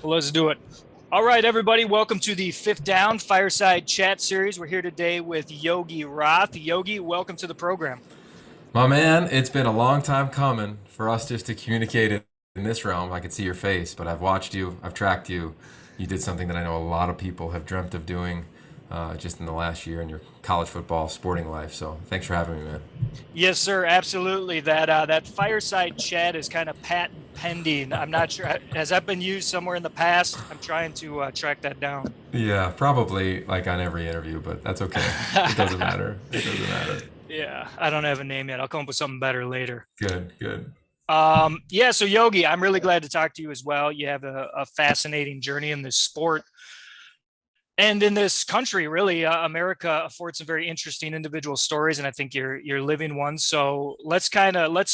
Let's do it. All right, everybody, welcome to the Fifth Down Fireside Chat Series. We're here today with Yogi Roth. Yogi, welcome to the program. My man, it's been a long time coming for us just to communicate in this realm. I could see your face, but I've watched you, I've tracked you. You did something that I know a lot of people have dreamt of doing just in the last year in your college football sporting life. So thanks for having me, man. Yes, sir, absolutely. That fireside chat is kind of patent pending. I'm not sure has that been used somewhere in the past. I'm trying to track that down. Yeah, probably like on every interview, but that's okay. It doesn't matter. It doesn't matter. Yeah, I don't have a name yet. I'll come up with something better later. Good, good. Yeah, so Yogi, I'm really glad to talk to you as well. You have a fascinating journey in this sport and in this country. Really, America affords some very interesting individual stories, and I think you're living one. So let's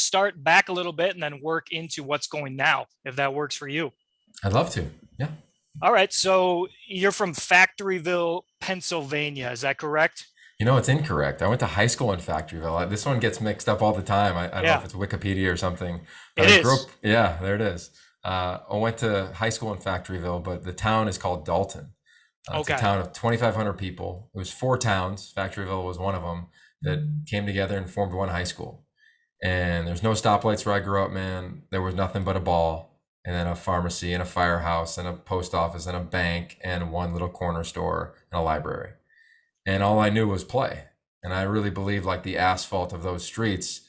start back a little bit and then work into what's going now, if that works for you. I'd love to. Yeah. All right, so you're from Factoryville, Pennsylvania, is that correct? You know, it's incorrect. I went to high school in Factoryville. This one gets mixed up all the time. I don't know if Yeah, it's Wikipedia or something, but it I grew up, is. yeah, there it is. I went to high school in Factoryville, but the town is called Dalton. It's a Okay. town of 2,500 people. It was four towns. Factoryville was one of them that came together and formed one high school. And there's no stoplights where I grew up, man. There was nothing but a ball and then a pharmacy and a firehouse and a post office and a bank and one little corner store and a library, and all I knew was play. And I really believe like the asphalt of those streets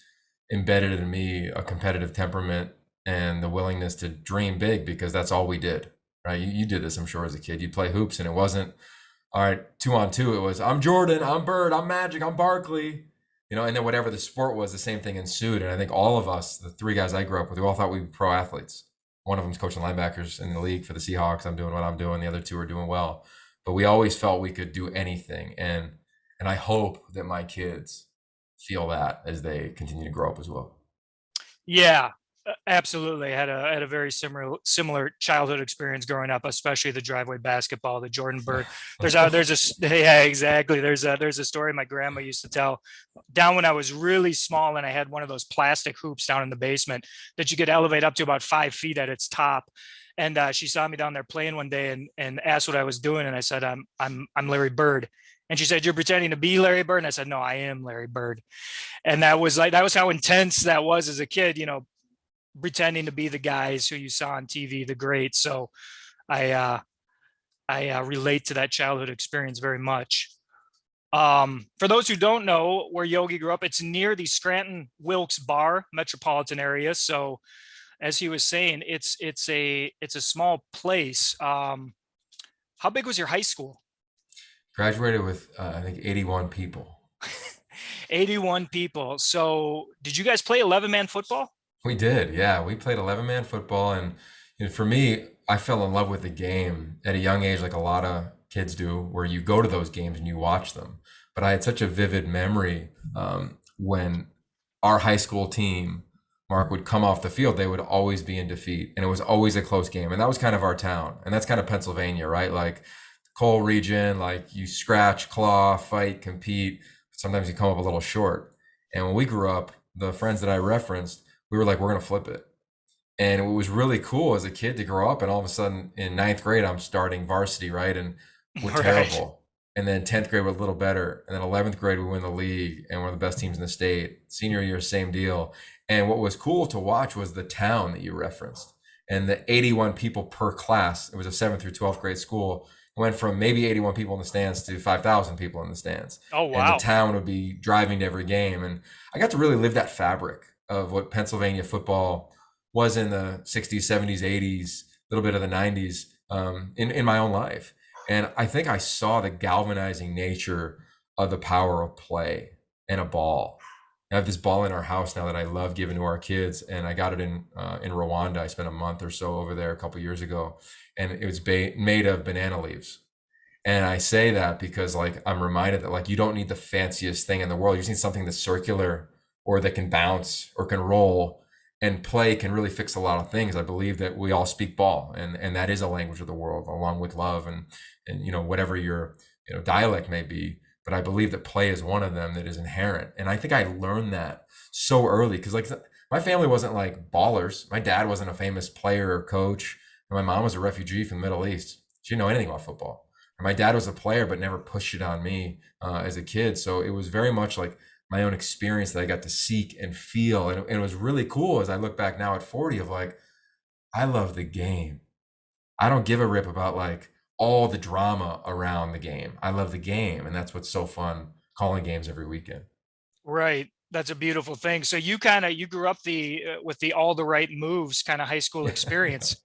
embedded in me a competitive temperament and the willingness to dream big because that's all we did. Right? You did this, I'm sure, as a kid. You'd play hoops and it wasn't all right, 2 on 2. It was I'm Jordan, I'm Bird, I'm Magic, I'm Barkley. And then whatever the sport was, the same thing ensued. And I think all of us, the three guys I grew up with, we all thought we were pro athletes. One of them's coaching linebackers in the league for the Seahawks. I'm doing what I'm doing. The other two are doing well, but we always felt we could do anything. And I hope that my kids feel that as they continue to grow up as well. Yeah, absolutely. I had a very similar childhood experience growing up, especially the driveway basketball, the Jordan Bird. Yeah, exactly. There's a story my grandma used to tell down when I was really small, and I had one of those plastic hoops down in the basement that you could elevate up to about 5 feet at its top. And she saw me down there playing one day and asked what I was doing, and I said I'm Larry Bird. And she said, "You're pretending to be Larry Bird?" And I said, "No, I am Larry Bird." And that was how intense that was as a kid, pretending to be the guys who you saw on TV, the greats. So I I relate to that childhood experience very much. For those who don't know where Yogi grew up, it's near the Scranton Wilkes Barre metropolitan area. So as he was saying, it's a small place. How big was your high school? Graduated with I think 81 people. 81 people. So did you guys play 11-man football? We did, yeah. We played 11-man football, and for me, I fell in love with the game at a young age, like a lot of kids do, where you go to those games and you watch them. But I had such a vivid memory when our high school team, Mark, would come off the field. They would always be in defeat, and it was always a close game. And that was kind of our town, and that's kind of Pennsylvania, right? Like coal region, like you scratch, claw, fight, compete. Sometimes you come up a little short. And when we grew up, the friends that I referenced, we were like, we're gonna flip it. And it was really cool as a kid to grow up, and all of a sudden in ninth grade, I'm starting varsity, right? And we're Right. terrible. And then 10th grade, we're a little better. And then 11th grade, we win the league, and we're the best teams in the state. Senior year, same deal. And what was cool to watch was the town that you referenced and the 81 people per class. It was a 7th through 12th grade school. It went from maybe 81 people in the stands to 5,000 people in the stands. Oh, And the wow. town would be driving to every game. And I got to really live that fabric of what Pennsylvania football was in the 60s, 70s, 80s, a little bit of the 90s in my own life. And I think I saw the galvanizing nature of the power of play and a ball. I have this ball in our house now that I love giving to our kids, and I got it in Rwanda. I spent a month or so over there a couple years ago, and it was made of banana leaves. And I say that because like I'm reminded that like you don't need the fanciest thing in the world. You just need something that's circular or that can bounce or can roll, and play can really fix a lot of things. I believe that we all speak ball, and that is a language of the world along with love and whatever your dialect may be. But I believe that play is one of them that is inherent. And I think I learned that so early because like my family wasn't like ballers. My dad wasn't a famous player or coach. And my mom was a refugee from the Middle East. She didn't know anything about football. And my dad was a player, but never pushed it on me as a kid. So it was very much like my own experience that I got to seek and feel. And it was really cool as I look back now at 40 of like, I love the game. I don't give a rip about like all the drama around the game. I love the game. And that's what's so fun calling games every weekend. Right. That's a beautiful thing. So you kind of you grew up the with the all the right moves kind of high school experience.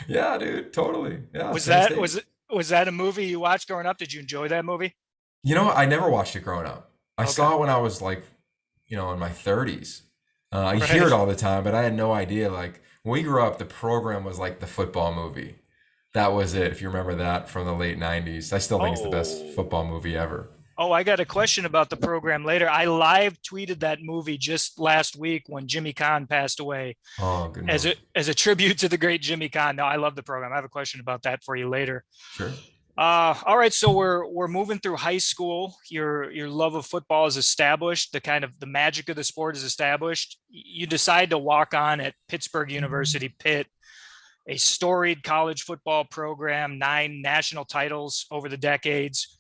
Yeah, dude, totally. Yeah, Was Penn that State. was that a movie you watched growing up? Did you enjoy that movie? You know, I never watched it growing up. I Okay. saw it when I was like, in my 30s. I hear it Right. all the time, but I had no idea. Like when we grew up, the program was like the football movie. That was it. If you remember that from the late 90s, I still think it's the best Oh. football movie ever. Oh, I got a question about the program later. I live tweeted that movie just last week when Jimmy Kahn passed away Oh, good move. as a tribute to the great Jimmy Kahn. No, I love the program. I have a question about that for you later. Sure. All right, so we're moving through high school. Your love of football is established. The kind of the magic of the sport is established. You decide to walk on at Pittsburgh University, Pitt, a storied college football program, 9 national titles over the decades.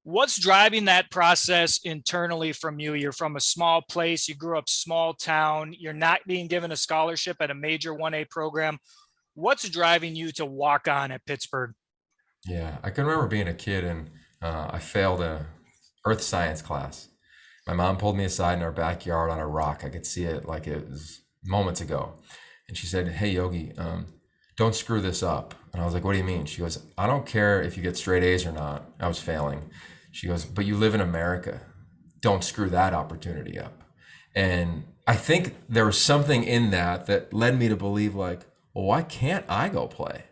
What's driving that process internally from you? You're from a small place, you grew up small town, you're not being given a scholarship at a major 1A program. What's driving you to walk on at Pittsburgh? Yeah, I can remember being a kid and I failed a earth science class. My mom pulled me aside in our backyard on a rock. I could see it like it was moments ago. And she said, "Hey, Yogi, don't screw this up." And I was like, "What do you mean?" She goes, "I don't care if you get straight A's or not." I was failing. She goes, "But you live in America. Don't screw that opportunity up." And I think there was something in that that led me to believe, like, well, why can't I go play?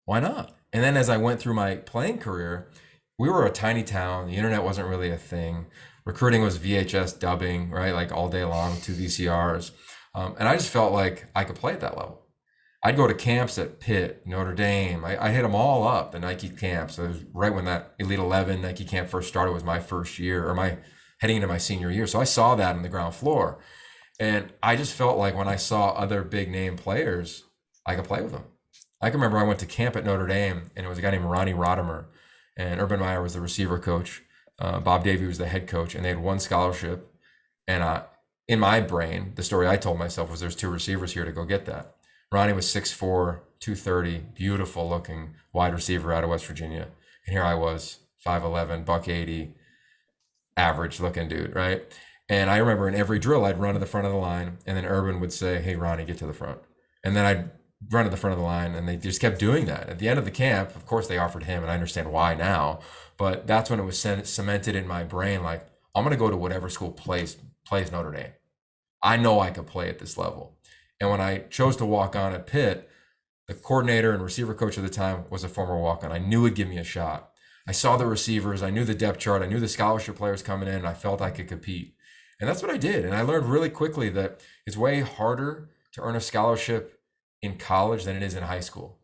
Why not? And then as I went through my playing career, we were a tiny town. The internet wasn't really a thing. Recruiting was VHS dubbing, right? Like all day long, two VCRs. And I just felt like I could play at that level. I'd go to camps at Pitt, Notre Dame. I hit them all up, the Nike camps. So it was right when that Elite 11 Nike camp first started was my first year or my heading into my senior year. So I saw that on the ground floor. And I just felt like when I saw other big name players, I could play with them. I can remember I went to camp at Notre Dame, and it was a guy named Ronnie Rodimer, and Urban Meyer was the receiver coach. Bob Davey was the head coach, and they had one scholarship. And in my brain, the story I told myself was there's two receivers here to go get that. Ronnie was 6'4", 230, beautiful looking wide receiver out of West Virginia. And here I was, 5'11", buck 80, average looking dude, right? And I remember in every drill, I'd run to the front of the line, and then Urban would say, "Hey, Ronnie, get to the front." And then I'd run to the front of the line, and they just kept doing that. At the end of the camp, of course, they offered him, and I understand why now, but that's when it was cemented in my brain, like, I'm going to go to whatever school plays Notre Dame. I know I could play at this level. And when I chose to walk on at Pitt, the coordinator and receiver coach at the time was a former walk-on. I knew he'd give me a shot. I saw the receivers, I knew the depth chart, I knew the scholarship players coming in, and I felt I could compete. And that's what I did. And I learned really quickly that it's way harder to earn a scholarship in college than it is in high school.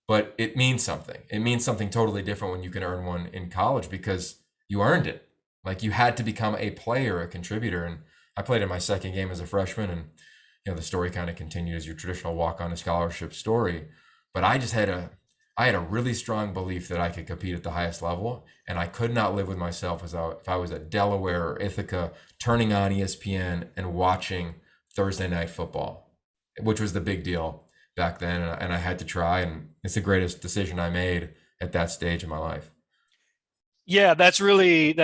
But it means something. It means something totally different when you can earn one in college because you earned it. Like you had to become a player, a contributor. And I played in my second game as a freshman, and the story kind of continued as your traditional walk on a scholarship story. But I had a really strong belief that I could compete at the highest level, and I could not live with myself if I was at Delaware or Ithaca turning on ESPN and watching Thursday night football, which was the big deal back then, and I had to try, and it's the greatest decision I made at that stage in my life. Yeah, that's really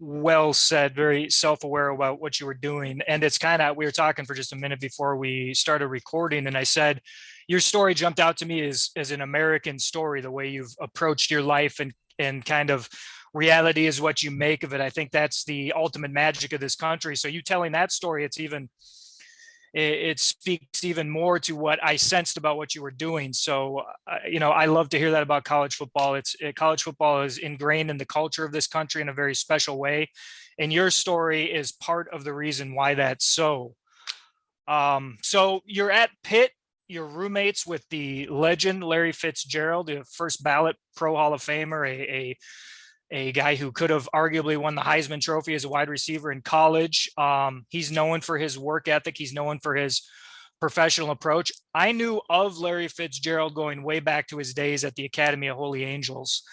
well said, very self-aware about what you were doing. And it's kind of we were talking for just a minute before we started recording, and I said your story jumped out to me as an American story, the way you've approached your life and kind of reality is what you make of it. I think that's the ultimate magic of this country. So you telling that story, it speaks even more to what I sensed about what you were doing. So, I love to hear that about college football. College football is ingrained in the culture of this country in a very special way. And your story is part of the reason why that's so. So you're at Pitt, your roommates with the legend Larry Fitzgerald, the first ballot Pro Hall of Famer, a guy who could have arguably won the Heisman Trophy as a wide receiver in college. He's known for his work ethic. He's known for his professional approach. I knew of Larry Fitzgerald going way back to his days at the Academy of Holy Angels.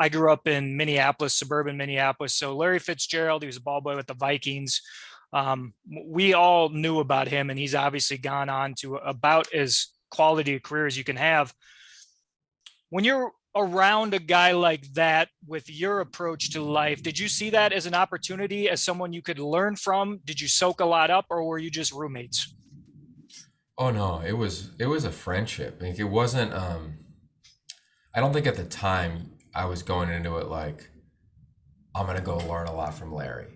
I grew up in Minneapolis, suburban Minneapolis. So Larry Fitzgerald, he was a ball boy with the Vikings. We all knew about him, and he's obviously gone on to about as quality a career as you can have. When you're around a guy like that with your approach to life, did you see that as an opportunity, as someone you could learn from? Did you soak a lot up, or were you just roommates? Oh no, it was a friendship. Like, it wasn't. I don't think at the time I was going into it like I'm gonna go learn a lot from Larry.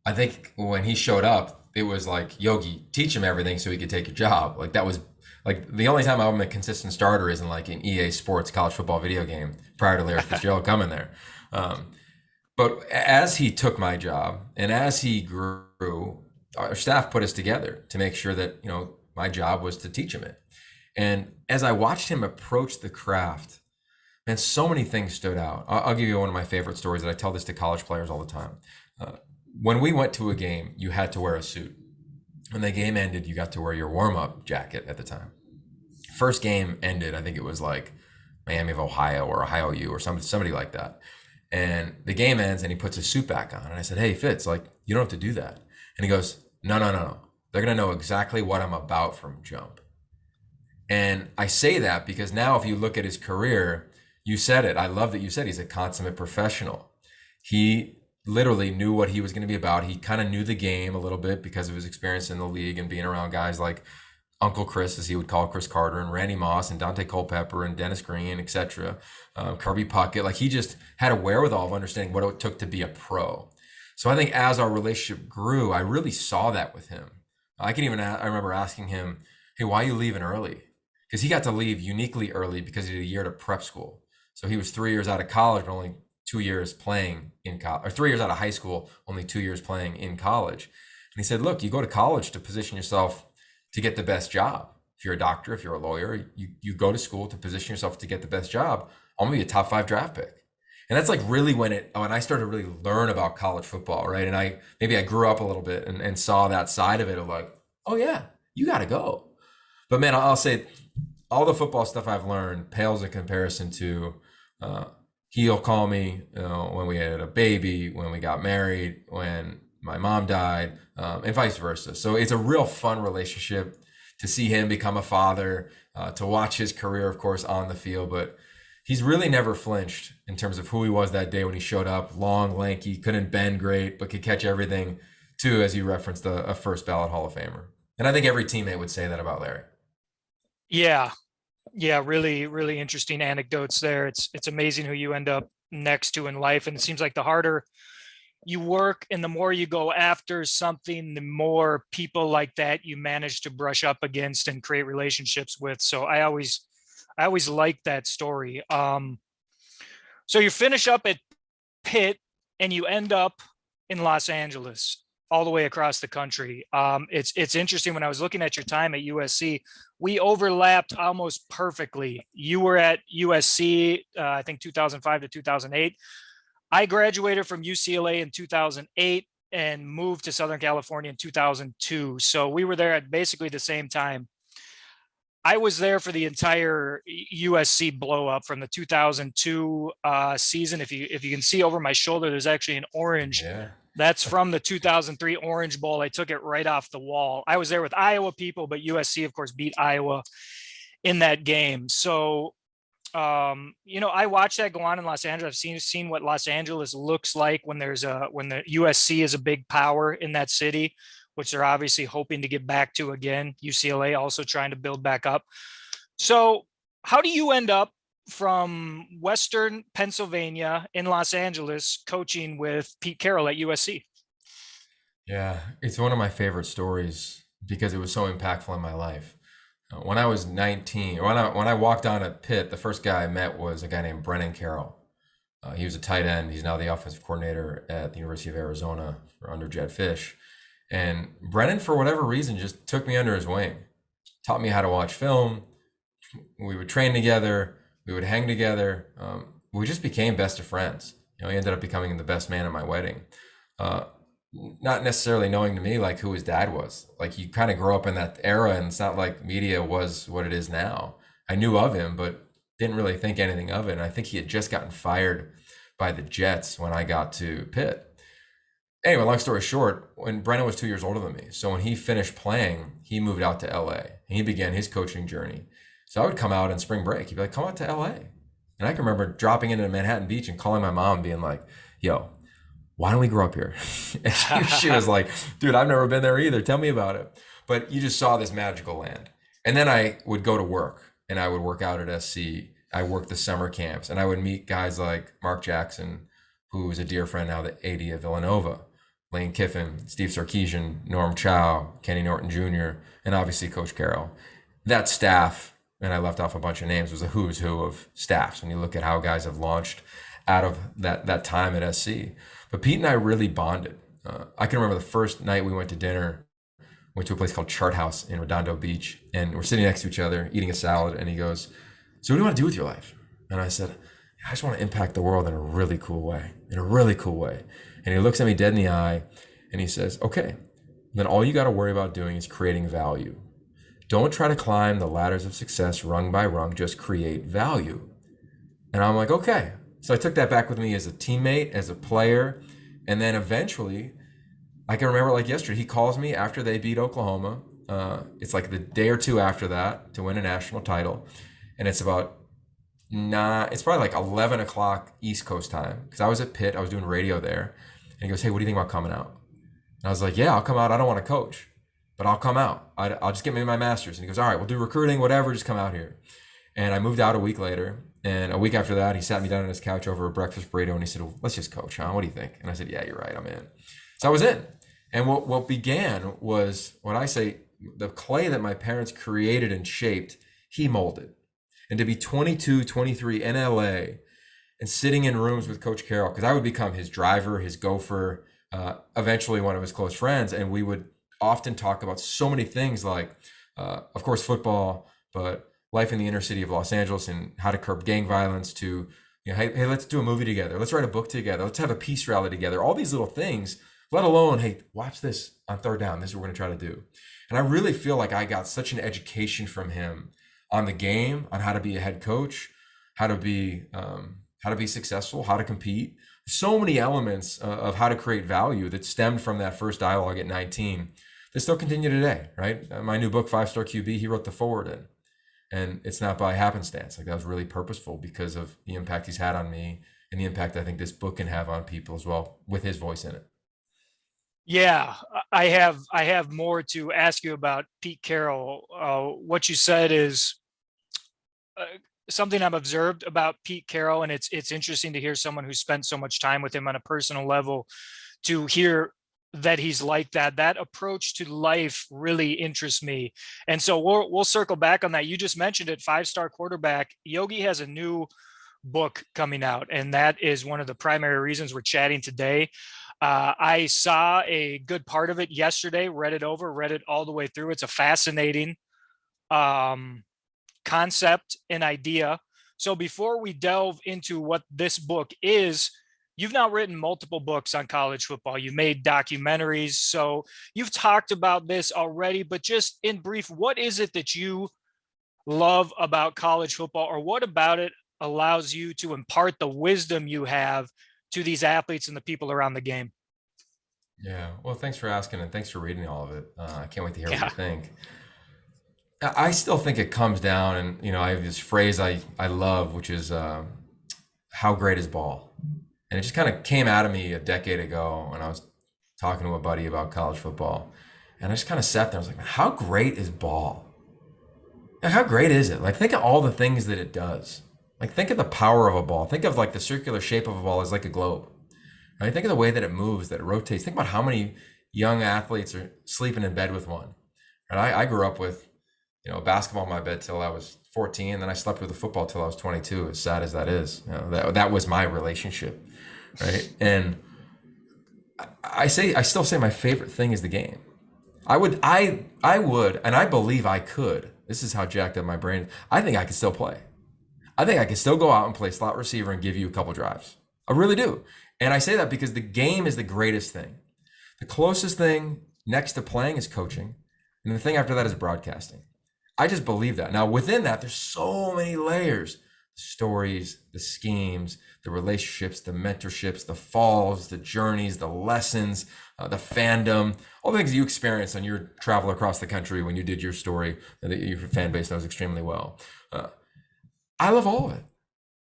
I think when he showed up, it was like, Yogi, teach him everything so he could take a job. Like, that was like the only time I'm a consistent starter is in like an EA Sports college football video game prior to Larry Fitzgerald coming there. Um, but as he took my job and as he grew, our staff put us together to make sure that, my job was to teach him it. And as I watched him approach the craft, man, so many things stood out. I'll give you one of my favorite stories that I tell this to college players all the time. Uh, when we went to a game, you had to wear a suit. When the game ended, you got to wear your warm-up jacket at the time. First game ended, I think it was like Miami of Ohio or Ohio U or somebody like that. And the game ends and he puts his suit back on. And I said, hey, Fitz, like, you don't have to do that. And he goes, no, no, no, no. They're going to know exactly what I'm about from jump. And I say that because now if you look at his career, you said it. I love that you said he's a consummate professional. He literally knew what he was going to be about. He kind of knew the game a little bit because of his experience in the league and being around guys like Uncle Chris, as he would call Chris Carter, and Randy Moss, and Dante Culpepper, and Dennis Green, etc. Kirby Puckett. Like, he just had a wherewithal of understanding what it took to be a pro. So I think as our relationship grew, I really saw that with him. I remember asking him, hey, why are you leaving early? Because he got to leave uniquely early because he did a year to prep school. So he was 3 years out of college, but only 2 years playing in college, or 3 years out of high school, only 2 years playing in college. And he said, look, you go to college to position yourself to get the best job. If you're a doctor, if you're a lawyer, you go to school to position yourself to get the best job. I'm gonna be a top 5 draft pick. And that's like really when I started to really learn about college football, right? And I grew up a little bit and saw that side of it of like, oh yeah, you gotta go. But man, I'll say all the football stuff I've learned pales in comparison to he'll call me when we had a baby, when we got married, when my mom died, and vice versa. So it's a real fun relationship to see him become a father, to watch his career, of course, on the field. But he's really never flinched in terms of who he was that day when he showed up. Long, lanky, couldn't bend great, but could catch everything, too, as you referenced, a first ballot Hall of Famer. And I think every teammate would say that about Larry. Yeah, yeah, really, really interesting anecdotes there. It's amazing who you end up next to in life, and it seems like the harder you work and the more you go after something, the more people like that you manage to brush up against and create relationships with. So I always like that story. So you finish up at Pitt and you end up in Los Angeles, all the way across the country. It's interesting. When I was looking at your time at USC, we overlapped almost perfectly. You were at USC, I think 2005 to 2008. I graduated from UCLA in 2008 and moved to Southern California in 2002. So we were there at basically the same time. I was there for the entire USC blow up from the 2002 season. If you can see over my shoulder, there's actually an orange. Yeah. That's from the 2003 Orange Bowl. I took it right off the wall. I was there with Iowa people, but USC, of course, beat Iowa in that game. So, I watched that go on in Los Angeles. I've seen what Los Angeles looks like when the USC is a big power in that city, which they're obviously hoping to get back to again. UCLA also trying to build back up. So how do you end up from Western Pennsylvania in Los Angeles coaching with Pete Carroll at USC? Yeah, it's one of my favorite stories because it was so impactful in my life. When I was 19, when I walked on at Pitt, the first guy I met was a guy named Brennan Carroll. He was a tight end. He's now the offensive coordinator at the University of Arizona under Jed Fish. And Brennan, for whatever reason, just took me under his wing, taught me how to watch film. We would train together. We would hang together. We just became best of friends. He ended up becoming the best man at my wedding. not necessarily knowing to me like who his dad was. Like you kind of grow up in that era, and it's not like media was what it is now. I knew of him, but didn't really think anything of it. And I think he had just gotten fired by the Jets when I got to Pitt. Anyway, long story short, when Brennan was 2 years older than me, so when he finished playing, he moved out to LA and he began his coaching journey. So I would come out in spring break. He'd be like, come out to LA. And I can remember dropping into Manhattan Beach and calling my mom, being like, yo, why don't we grow up here? And she was like, dude, I've never been there either. Tell me about it. But you just saw this magical land. And then I would go to work and I would work out at SC. I worked the summer camps and I would meet guys like Mark Jackson, who is a dear friend now, the AD of Villanova, Lane Kiffin, Steve Sarkisian, Norm Chow, Kenny Norton Jr., and obviously Coach Carroll. That staff, and I left off a bunch of names, was a who's who of staffs when you look at how guys have launched out of that time at SC. But Pete and I really bonded. I can remember the first night we went to dinner, went to a place called Chart House in Redondo Beach, and we're sitting next to each other eating a salad, and he goes, so what do you want to do with your life? And I said, I just want to impact the world in a really cool way, And he looks at me dead in the eye and he says, okay, then all you got to worry about doing is creating value. Don't try to climb the ladders of success rung by rung, just create value. And I'm like, okay. So I took that back with me as a teammate, as a player. And then eventually, I can remember like yesterday, he calls me after they beat Oklahoma. It's like the day or two after that to win a national title. And it's about it's probably like 11 o'clock East Coast time, because I was at Pitt, I was doing radio there. And he goes, hey, what do you think about coming out? And I was like, yeah, I'll come out. I don't want to coach, but I'll come out. I'll just get me my master's. And he goes, all right, we'll do recruiting, whatever, just come out here. And I moved out a week later. And a week after that, he sat me down on his couch over a breakfast burrito and he said, well, let's just coach, huh? What do you think? And I said, yeah, you're right, I'm in. So I was in. And what began was, when I say the clay that my parents created and shaped, he molded. And to be 22, 23 in LA and sitting in rooms with Coach Carroll, because I would become his driver, his gopher, eventually one of his close friends. And we would often talk about so many things like, of course, football, but life in the inner city of Los Angeles and how to curb gang violence, to, hey, let's do a movie together. Let's write a book together. Let's have a peace rally together. All these little things, let alone, hey, watch this on third down. This is what we're going to try to do. And I really feel like I got such an education from him on the game, on how to be a head coach, how to be successful, how to compete. So many elements of how to create value that stemmed from that first dialogue at 19 that still continue today, right? My new book, 5-Star QB, he wrote the forward in. And it's not by happenstance. Like, that was really purposeful because of the impact he's had on me and the impact I think this book can have on people as well, with his voice in it. Yeah, I have more to ask you about Pete Carroll. What you said is something I've observed about Pete Carroll, and it's interesting to hear someone who spent so much time with him on a personal level, to hear that he's like that. That approach to life really interests me. And so we'll circle back on that. You just mentioned it, 5-star quarterback. Yogi has a new book coming out, and that is one of the primary reasons we're chatting today. I saw a good part of it yesterday, read it all the way through. It's a fascinating concept and idea. So before we delve into what this book is, you've now written multiple books on college football. You've made documentaries. So you've talked about this already, but just in brief, what is it that you love about college football, or what about it allows you to impart the wisdom you have to these athletes and the people around the game? Yeah. Well, thanks for asking, and thanks for reading all of it. I can't wait to hear what Yeah. you think. I still think it comes down, and I have this phrase I love, which is how great is ball? And it just kind of came out of me a decade ago when I was talking to a buddy about college football. And I just kind of sat there. I was like, how great is ball? Like, how great is it? Like, think of all the things that it does. Like, think of the power of a ball. Think of like the circular shape of a ball as like a globe. Right? Think of the way that it moves, that it rotates. Think about how many young athletes are sleeping in bed with one. And I grew up with, basketball in my bed till I was 14. And then I slept with a football till I was 22, as sad as that is. That was my relationship. Right. And I still say my favorite thing is the game. I would, and I believe I could. This is how jacked up my brain is. I think I could still play. I think I could still go out and play slot receiver and give you a couple drives. I really do. And I say that because the game is the greatest thing. The closest thing next to playing is coaching. And the thing after that is broadcasting. I just believe that. Now, within that, there's so many layers: the stories, the schemes, the relationships, the mentorships, the falls, the journeys, the lessons, the fandom, all the things you experienced on your travel across the country when you did your story that your fan base knows extremely well. I love all of it,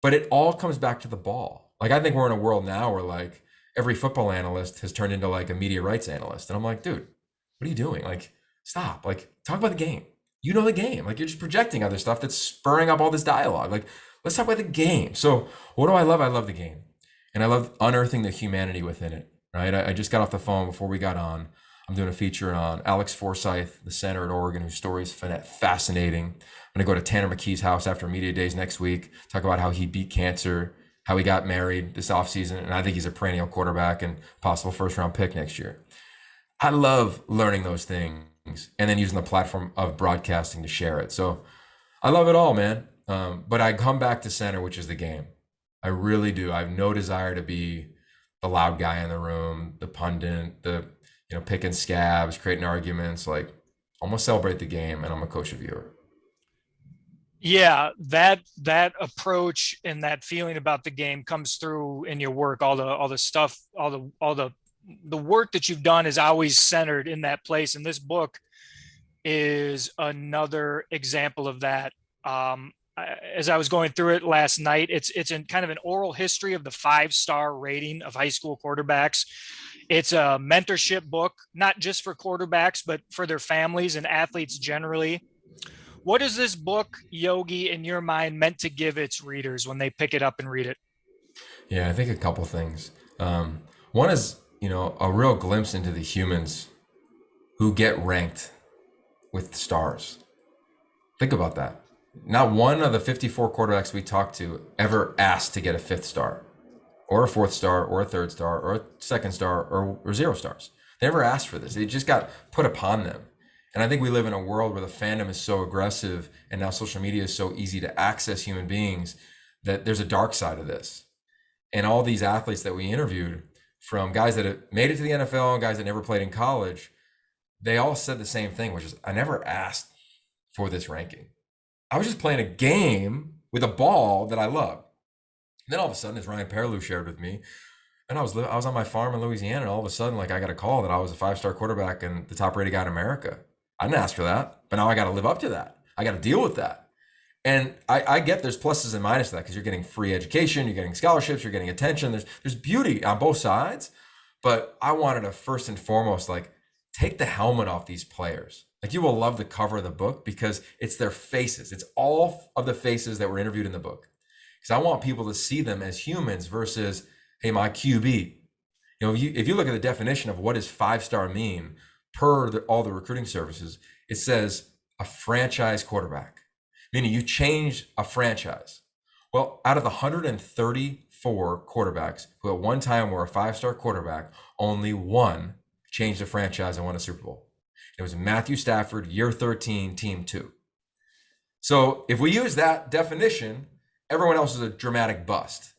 but it all comes back to the ball. Like, I think we're in a world now where like every football analyst has turned into like a media rights analyst. And I'm like, dude, what are you doing? Like, stop. Like, talk about the game. You know the game. Like, you're just projecting other stuff that's spurring up all this dialogue. Like, let's talk about the game. So what do I love? I love the game. And I love unearthing the humanity within it, right? I just got off the phone before we got on. I'm doing a feature on Alex Forsyth, the center at Oregon, whose story is fascinating. I'm going to go to Tanner McKee's house after media days next week, talk about how he beat cancer, how he got married this offseason. And I think he's a perennial quarterback and possible first round pick next year. I love learning those things and then using the platform of broadcasting to share it. So I love it all, man. But I come back to center, which is the game. I really do. I have no desire to be the loud guy in the room, the pundit, the picking scabs, creating arguments. Like, almost celebrate the game, and I'm a coach of viewer. Yeah, that approach and that feeling about the game comes through in your work. All the stuff, all the work that you've done is always centered in that place. And this book is another example of that. As I was going through it last night, it's in kind of an oral history of the 5-star rating of high school quarterbacks. It's a mentorship book, not just for quarterbacks, but for their families and athletes generally. What is this book, Yogi, in your mind, meant to give its readers when they pick it up and read it? Yeah, I think a couple things. One is, a real glimpse into the humans who get ranked with stars. Think about that. Not one of the 54 quarterbacks we talked to ever asked to get a 5th star or a 4th star or a 3rd star or a 2nd star or 0 stars. They never asked for this. It just got put upon them. And I think we live in a world where the fandom is so aggressive and now social media is so easy to access human beings that there's a dark side of this. And all these athletes that we interviewed, from guys that have made it to the NFL and guys that never played in college, they all said the same thing, which is, I never asked for this ranking. I was just playing a game with a ball that I loved. And then all of a sudden, as Ryan Perlew shared with me, and I was on my farm in Louisiana, and all of a sudden, like, I got a call that I was a 5-star quarterback and the top rated guy in America. I didn't ask for that, but now I got to live up to that. I got to deal with that. And I get there's pluses and minuses to that, because you're getting free education, you're getting scholarships, you're getting attention. There's beauty on both sides. But I wanted to first and foremost, like, take the helmet off these players. Like, you will love the cover of the book because it's their faces. It's all of the faces that were interviewed in the book. Because I want people to see them as humans versus, hey, my QB. If you look at the definition of what does 5-star mean per all the recruiting services, it says a franchise quarterback, meaning you change a franchise. Well, out of the 134 quarterbacks who at one time were a 5-star quarterback, only one changed a franchise and won a Super Bowl. It was Matthew Stafford, year 13, team 2. So if we use that definition, everyone else is a dramatic bust,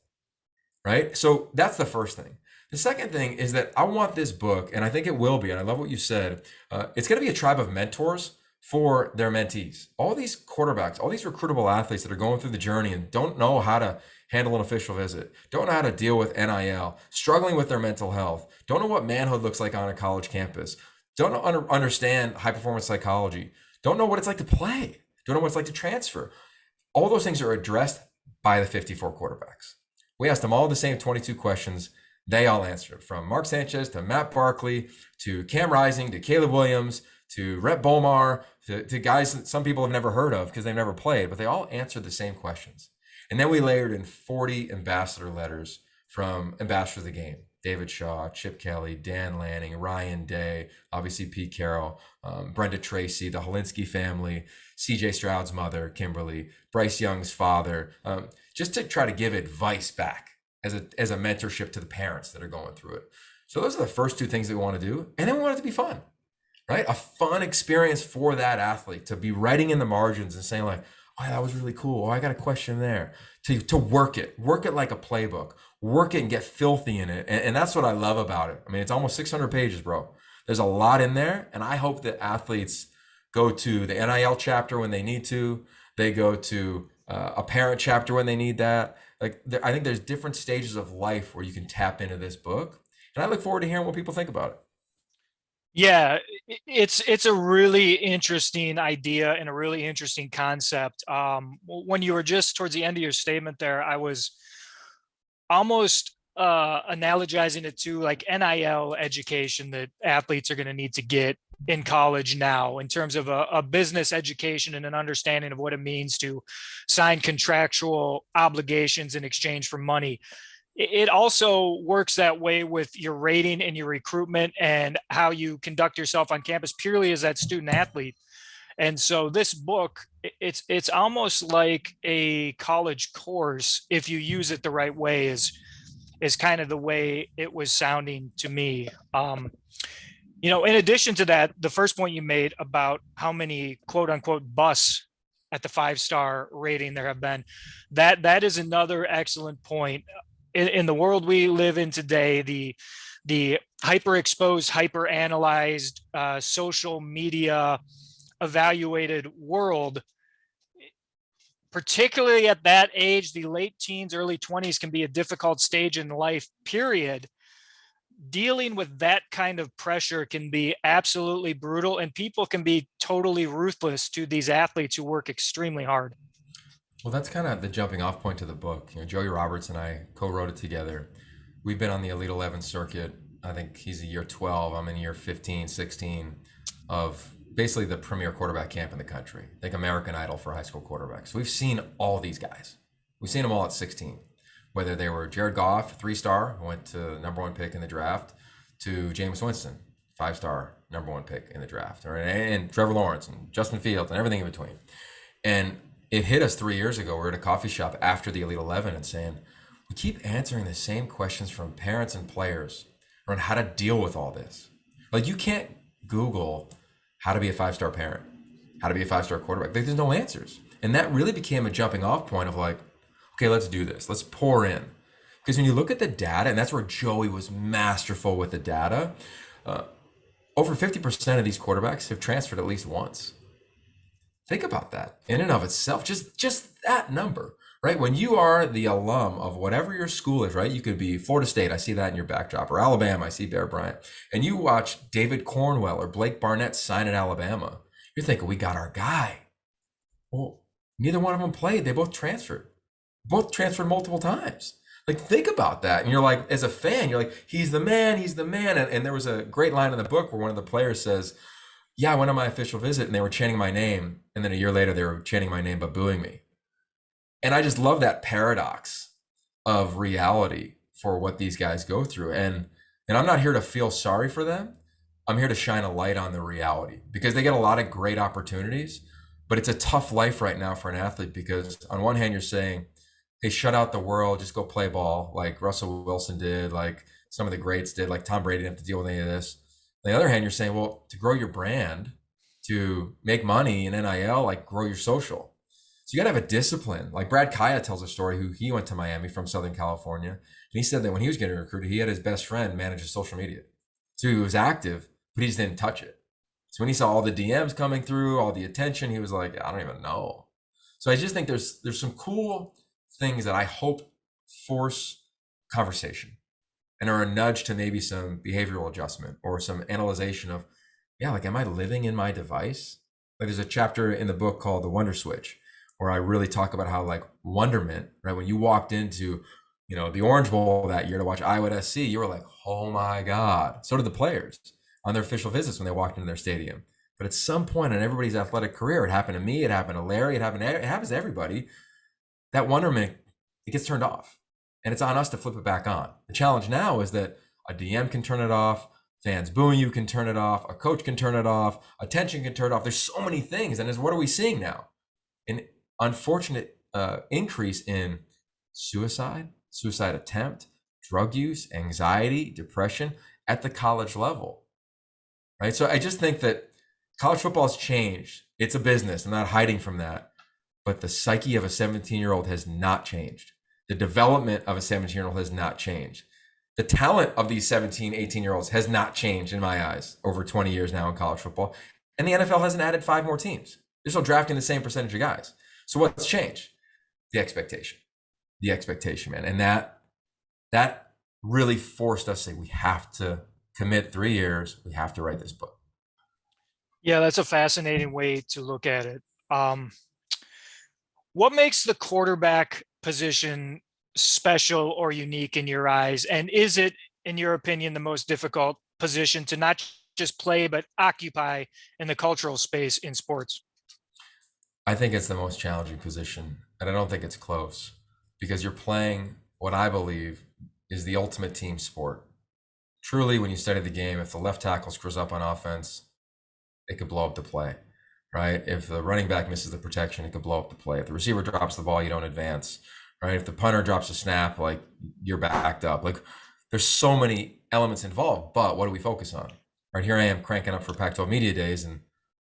right? So that's the first thing. The second thing is that I want this book, and I think it will be, and I love what you said, it's going to be a tribe of mentors for their mentees. All these quarterbacks, all these recruitable athletes that are going through the journey and don't know how to handle an official visit, don't know how to deal with NIL, struggling with their mental health, don't know what manhood looks like on a college campus, don't understand high performance psychology, don't know what it's like to play, don't know what it's like to transfer. All those things are addressed by the 54 quarterbacks. We asked them all the same 22 questions. They all answered, from Mark Sanchez to Matt Barkley to Cam Rising to Caleb Williams to Rhett Bomar to guys that some people have never heard of because they've never played, but they all answered the same questions. And then we layered in 40 ambassador letters from ambassadors of the game: David Shaw, Chip Kelly, Dan Lanning, Ryan Day, obviously Pete Carroll, Brenda Tracy, the Holinsky family, CJ Stroud's mother, Kimberly, Bryce Young's father, just to try to give advice back as a mentorship to the parents that are going through it. So those are the first two things that we want to do. And then we want it to be fun, right? A fun experience for that athlete to be writing in the margins and saying, like, Oh, that was really cool. Oh, I got a question there. To work it like a playbook, work it and get filthy in it. And that's what I love about it. I mean, it's almost 600 pages, bro. There's a lot in there. And I hope that athletes go to the NIL chapter when they need to. They go to a parent chapter when they need that. Like, I think there's different stages of life where you can tap into this book. And I look forward to hearing what people think about it. Yeah, it's a really interesting idea and a really interesting concept. When you were just towards the end of your statement there, I was almost analogizing it to like NIL education that athletes are going to need to get in college now, in terms of a business education and an understanding of what it means to sign contractual obligations in exchange for money. It also works that way with your rating and your recruitment and how you conduct yourself on campus purely as that student athlete. And so this book, it's almost like a college course if you use it the right way, is kind of the way it was sounding to me. In addition to that, the first point you made about how many quote unquote busts at the 5-star rating there have been, that is another excellent point. In the world we live in today, the hyper exposed, hyper analyzed, social media evaluated world, particularly at that age, the late teens, early 20s can be a difficult stage in life, period. Dealing with that kind of pressure can be absolutely brutal, and people can be totally ruthless to these athletes who work extremely hard. Well, that's kind of the jumping off point to the book. Joey Roberts and I co-wrote it together. We've been on the Elite 11 circuit. I think he's a year 12. I'm in year 15, 16 of basically the premier quarterback camp in the country. Like American Idol for high school quarterbacks. We've seen all these guys. We've seen them all at 16. Whether they were Jared Goff, 3-star, who went to number 1 pick in the draft, to Jameis Winston, 5-star, number 1 pick in the draft, and Trevor Lawrence and Justin Fields and everything in between. And it hit us 3 years ago. We were at a coffee shop after the Elite 11 and saying, we keep answering the same questions from parents and players around how to deal with all this. Like, you can't Google how to be a 5-star parent, how to be a 5-star quarterback. Like, there's no answers. And that really became a jumping off point of like, okay, let's do this. Let's pour in. Because when you look at the data, and that's where Joey was masterful with the data, over 50% of these quarterbacks have transferred at least once. Think about that in and of itself, just that number, right? When you are the alum of whatever your school is, right? You could be Florida State, I see that in your backdrop, or Alabama, I see Bear Bryant, and you watch David Cornwell or Blake Barnett sign at Alabama, you're thinking, we got our guy. Well, neither one of them played. They both transferred multiple times. Like, think about that. And you're like, as a fan, you're like, he's the man. And there was a great line in the book where one of the players says, yeah, I went on my official visit and they were chanting my name. And then a year later, they were chanting my name, but booing me. And I just love that paradox of reality for what these guys go through. And I'm not here to feel sorry for them. I'm here to shine a light on the reality, because they get a lot of great opportunities, but it's a tough life right now for an athlete, because on one hand, you're saying, hey, shut out the world, just go play ball like Russell Wilson did, like some of the greats did, like Tom Brady didn't have to deal with any of this. On the other hand, you're saying, well, to grow your brand, to make money in NIL, like grow your social. So you got to have a discipline. Like Brad Kaya tells a story, who he went to Miami from Southern California. And he said that when he was getting recruited, he had his best friend manage his social media. So he was active, but he just didn't touch it. So when he saw all the DMs coming through, all the attention, he was like, I don't even know. So I just think there's some cool things that I hope force conversation and are a nudge to maybe some behavioral adjustment or some analyzation of, yeah, like, am I living in my device? Like, there's a chapter in the book called The Wonder Switch, where I really talk about how, like, wonderment, right? When you walked into, the Orange Bowl that year to watch Iowa at SC, you were like, oh my God. So did the players on their official visits when they walked into their stadium. But at some point in everybody's athletic career, it happened to me, it happened to Larry, it happens to everybody. That wonderment, it gets turned off. And it's on us to flip it back on. The challenge now is that a DM can turn it off, fans booing you can turn it off, a coach can turn it off, attention can turn it off. There's so many things. And what are we seeing now? An unfortunate increase in suicide attempt, drug use, anxiety, depression at the college level, right? So I just think that college football has changed. It's a business. I'm not hiding from that. but the psyche of a 17-year-old has not changed. The development of a 17-year-old has not changed. The talent of these 17, 18-year-olds has not changed in my eyes over 20 years now in college football. And the NFL hasn't added 5 more teams. They're still drafting the same percentage of guys. So what's changed? The expectation. The expectation, man. And that really forced us to say, we have to commit 3 years. We have to write this book. Yeah, that's a fascinating way to look at it. Um, what makes the quarterback position special or unique in your eyes? And is it, in your opinion, the most difficult position to not just play, but occupy in the cultural space in sports? I think it's the most challenging position, and I don't think it's close because you're playing what I believe is the ultimate team sport. Truly, when you study the game, if the left tackle screws up on offense, it could blow up the play, right? If the running back misses the protection, it could blow up the play. If the receiver drops the ball, you don't advance, right? If the punter drops a snap, like you're backed up. Like there's so many elements involved, but what do we focus on? Right here I am cranking up for Pac-12 Media Days, and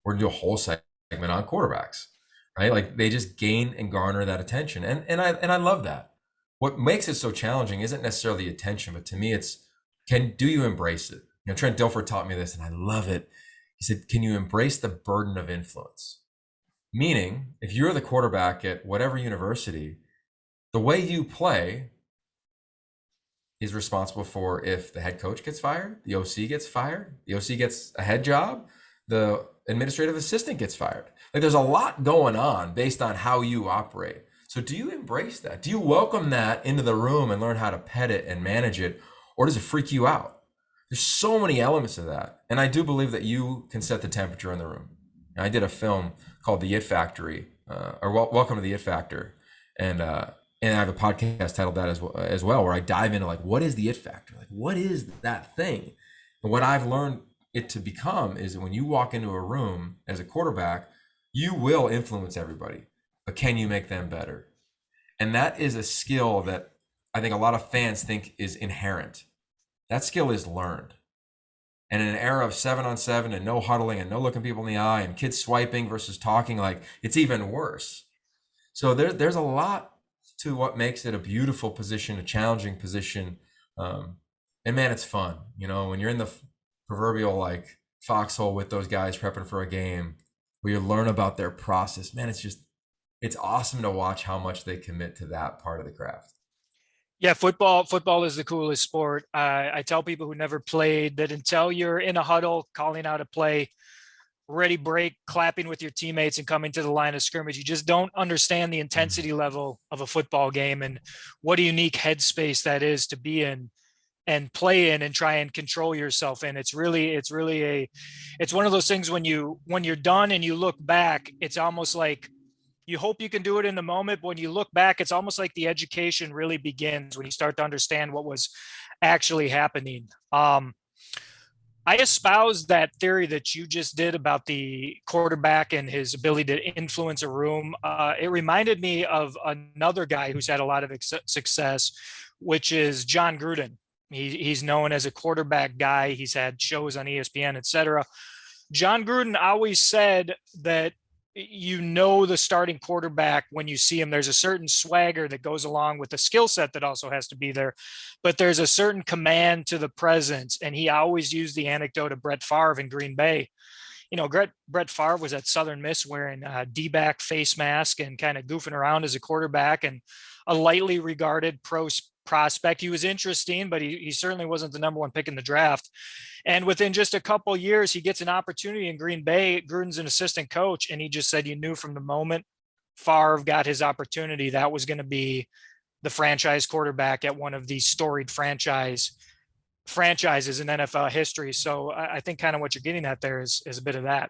we're gonna do a whole segment on quarterbacks, right? Like they just gain and garner that attention, and I love that. What makes it so challenging isn't necessarily the attention, but to me, it's do you embrace it? You know, Trent Dilfer taught me this, and I love it. He said, can you embrace the burden of influence? Meaning, if you're the quarterback at whatever university, the way you play is responsible for if the head coach gets fired, the OC gets fired, the OC gets a head job, the administrative assistant gets fired. Like there's a lot going on based on how you operate. So do you embrace that? Do you welcome that into the room and learn how to pet it and manage it? Or does it freak you out? There's so many elements of that. And I do believe that you can set the temperature in the room. And I did a film called The It Factory, Welcome to the It Factor. And I have a podcast titled that as well, where I dive into like, what is the It Factor? Like, what is that thing? And what I've learned it to become is that when you walk into a room as a quarterback, you will influence everybody, but can you make them better? And that is a skill that I think a lot of fans think is inherent. That skill is learned. And in an era of 7-on-7 and no huddling and no looking people in the eye and kids swiping versus talking, like it's even worse. So there's a lot to what makes it a beautiful position, a challenging position. And man, it's fun. You know, when you're in the proverbial like foxhole with those guys prepping for a game, where you learn about their process, man, it's awesome to watch how much they commit to that part of the craft. Yeah, football is the coolest sport. I tell people who never played that until you're in a huddle, calling out a play, ready break, clapping with your teammates and coming to the line of scrimmage, you just don't understand the intensity level of a football game and what a unique headspace that is to be in and play in and try and control yourself. And it's one of those things when you're done and you look back, it's almost like you hope you can do it in the moment, but when you look back, it's almost like the education really begins when you start to understand what was actually happening. I espouse that theory that you just did about the quarterback and his ability to influence a room. It reminded me of another guy who's had a lot of success, which is John Gruden. He's known as a quarterback guy. He's had shows on ESPN, etc. John Gruden always said that the starting quarterback when you see him. There's a certain swagger that goes along with the skill set that also has to be there, but there's a certain command to the presence. And he always used the anecdote of Brett Favre in Green Bay. You know, Brett Favre was at Southern Miss wearing a D-back face mask and kind of goofing around as a quarterback and a lightly regarded prospect. He was interesting, but he certainly wasn't the number one pick in the draft. And within just a couple of years, he gets an opportunity in Green Bay. Gruden's an assistant coach, and he just said, you knew from the moment Favre got his opportunity, that was going to be the franchise quarterback at one of these storied franchises in NFL history. So I think kind of what you're getting at there is a bit of that.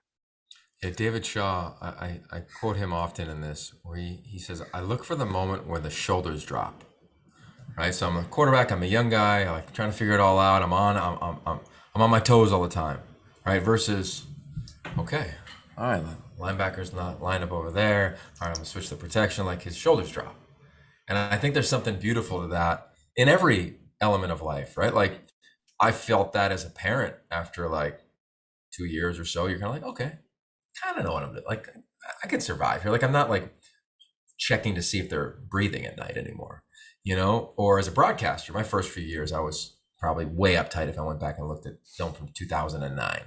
Yeah, David Shaw, I quote him often in this, where he says, I look for the moment where the shoulders drop. Right, so I'm a quarterback. I'm a young guy. I'm like trying to figure it all out. I'm on my toes all the time, right? Versus, okay, all right, linebacker's not lined up over there. All right, I'm gonna switch the protection. Like his shoulders drop, and I think there's something beautiful to that in every element of life, right? Like I felt that as a parent after like 2 years or so. You're kind of like, okay, kind of know what I'm doing. Like I can survive here. Like I'm not like checking to see if they're breathing at night anymore, or as a broadcaster, my first few years, I was probably way uptight if I went back and looked at film from 2009,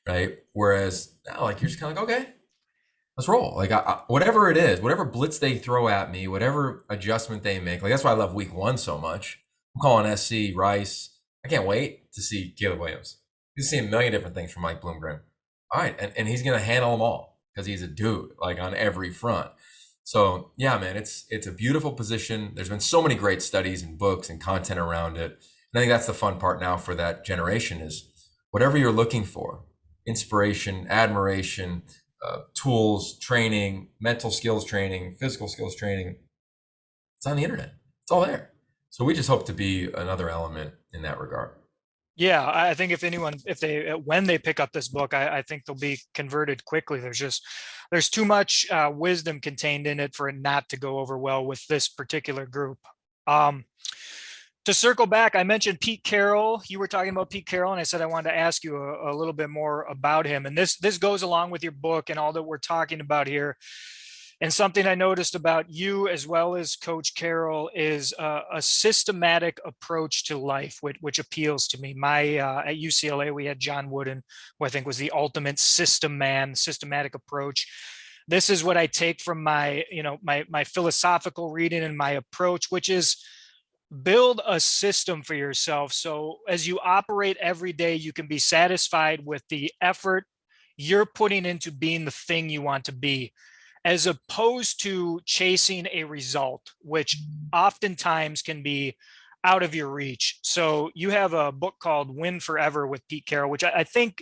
right? Whereas now, like, you're just kind of like, okay, let's roll. Like, whatever it is, whatever blitz they throw at me, whatever adjustment they make, like, that's why I love week 1 so much. I'm calling SC, Rice. I can't wait to see Caleb Williams. You see a million different things from Mike Bloomgren. All right, and he's going to handle them all because he's a dude, like, on every front. So yeah, man, it's a beautiful position. There's been so many great studies and books and content around it. And I think that's the fun part now for that generation is whatever you're looking for, inspiration, admiration, tools, training, mental skills training, physical skills training. It's on the internet. It's all there. So we just hope to be another element in that regard. Yeah, I think when they pick up this book, I think they'll be converted quickly. There's too much wisdom contained in it for it not to go over well with this particular group. To circle back, I mentioned Pete Carroll. You were talking about Pete Carroll, and I said I wanted to ask you a little bit more about him. And this goes along with your book and all that we're talking about here. And something I noticed about you as well as Coach Carroll is a systematic approach to life, which appeals to me. At UCLA, we had John Wooden, who I think was the ultimate systematic approach. This is what I take from my philosophical reading and my approach, which is build a system for yourself. So as you operate every day, you can be satisfied with the effort you're putting into being the thing you want to be, as opposed to chasing a result, which oftentimes can be out of your reach. So you have a book called Win Forever with Pete Carroll, which I think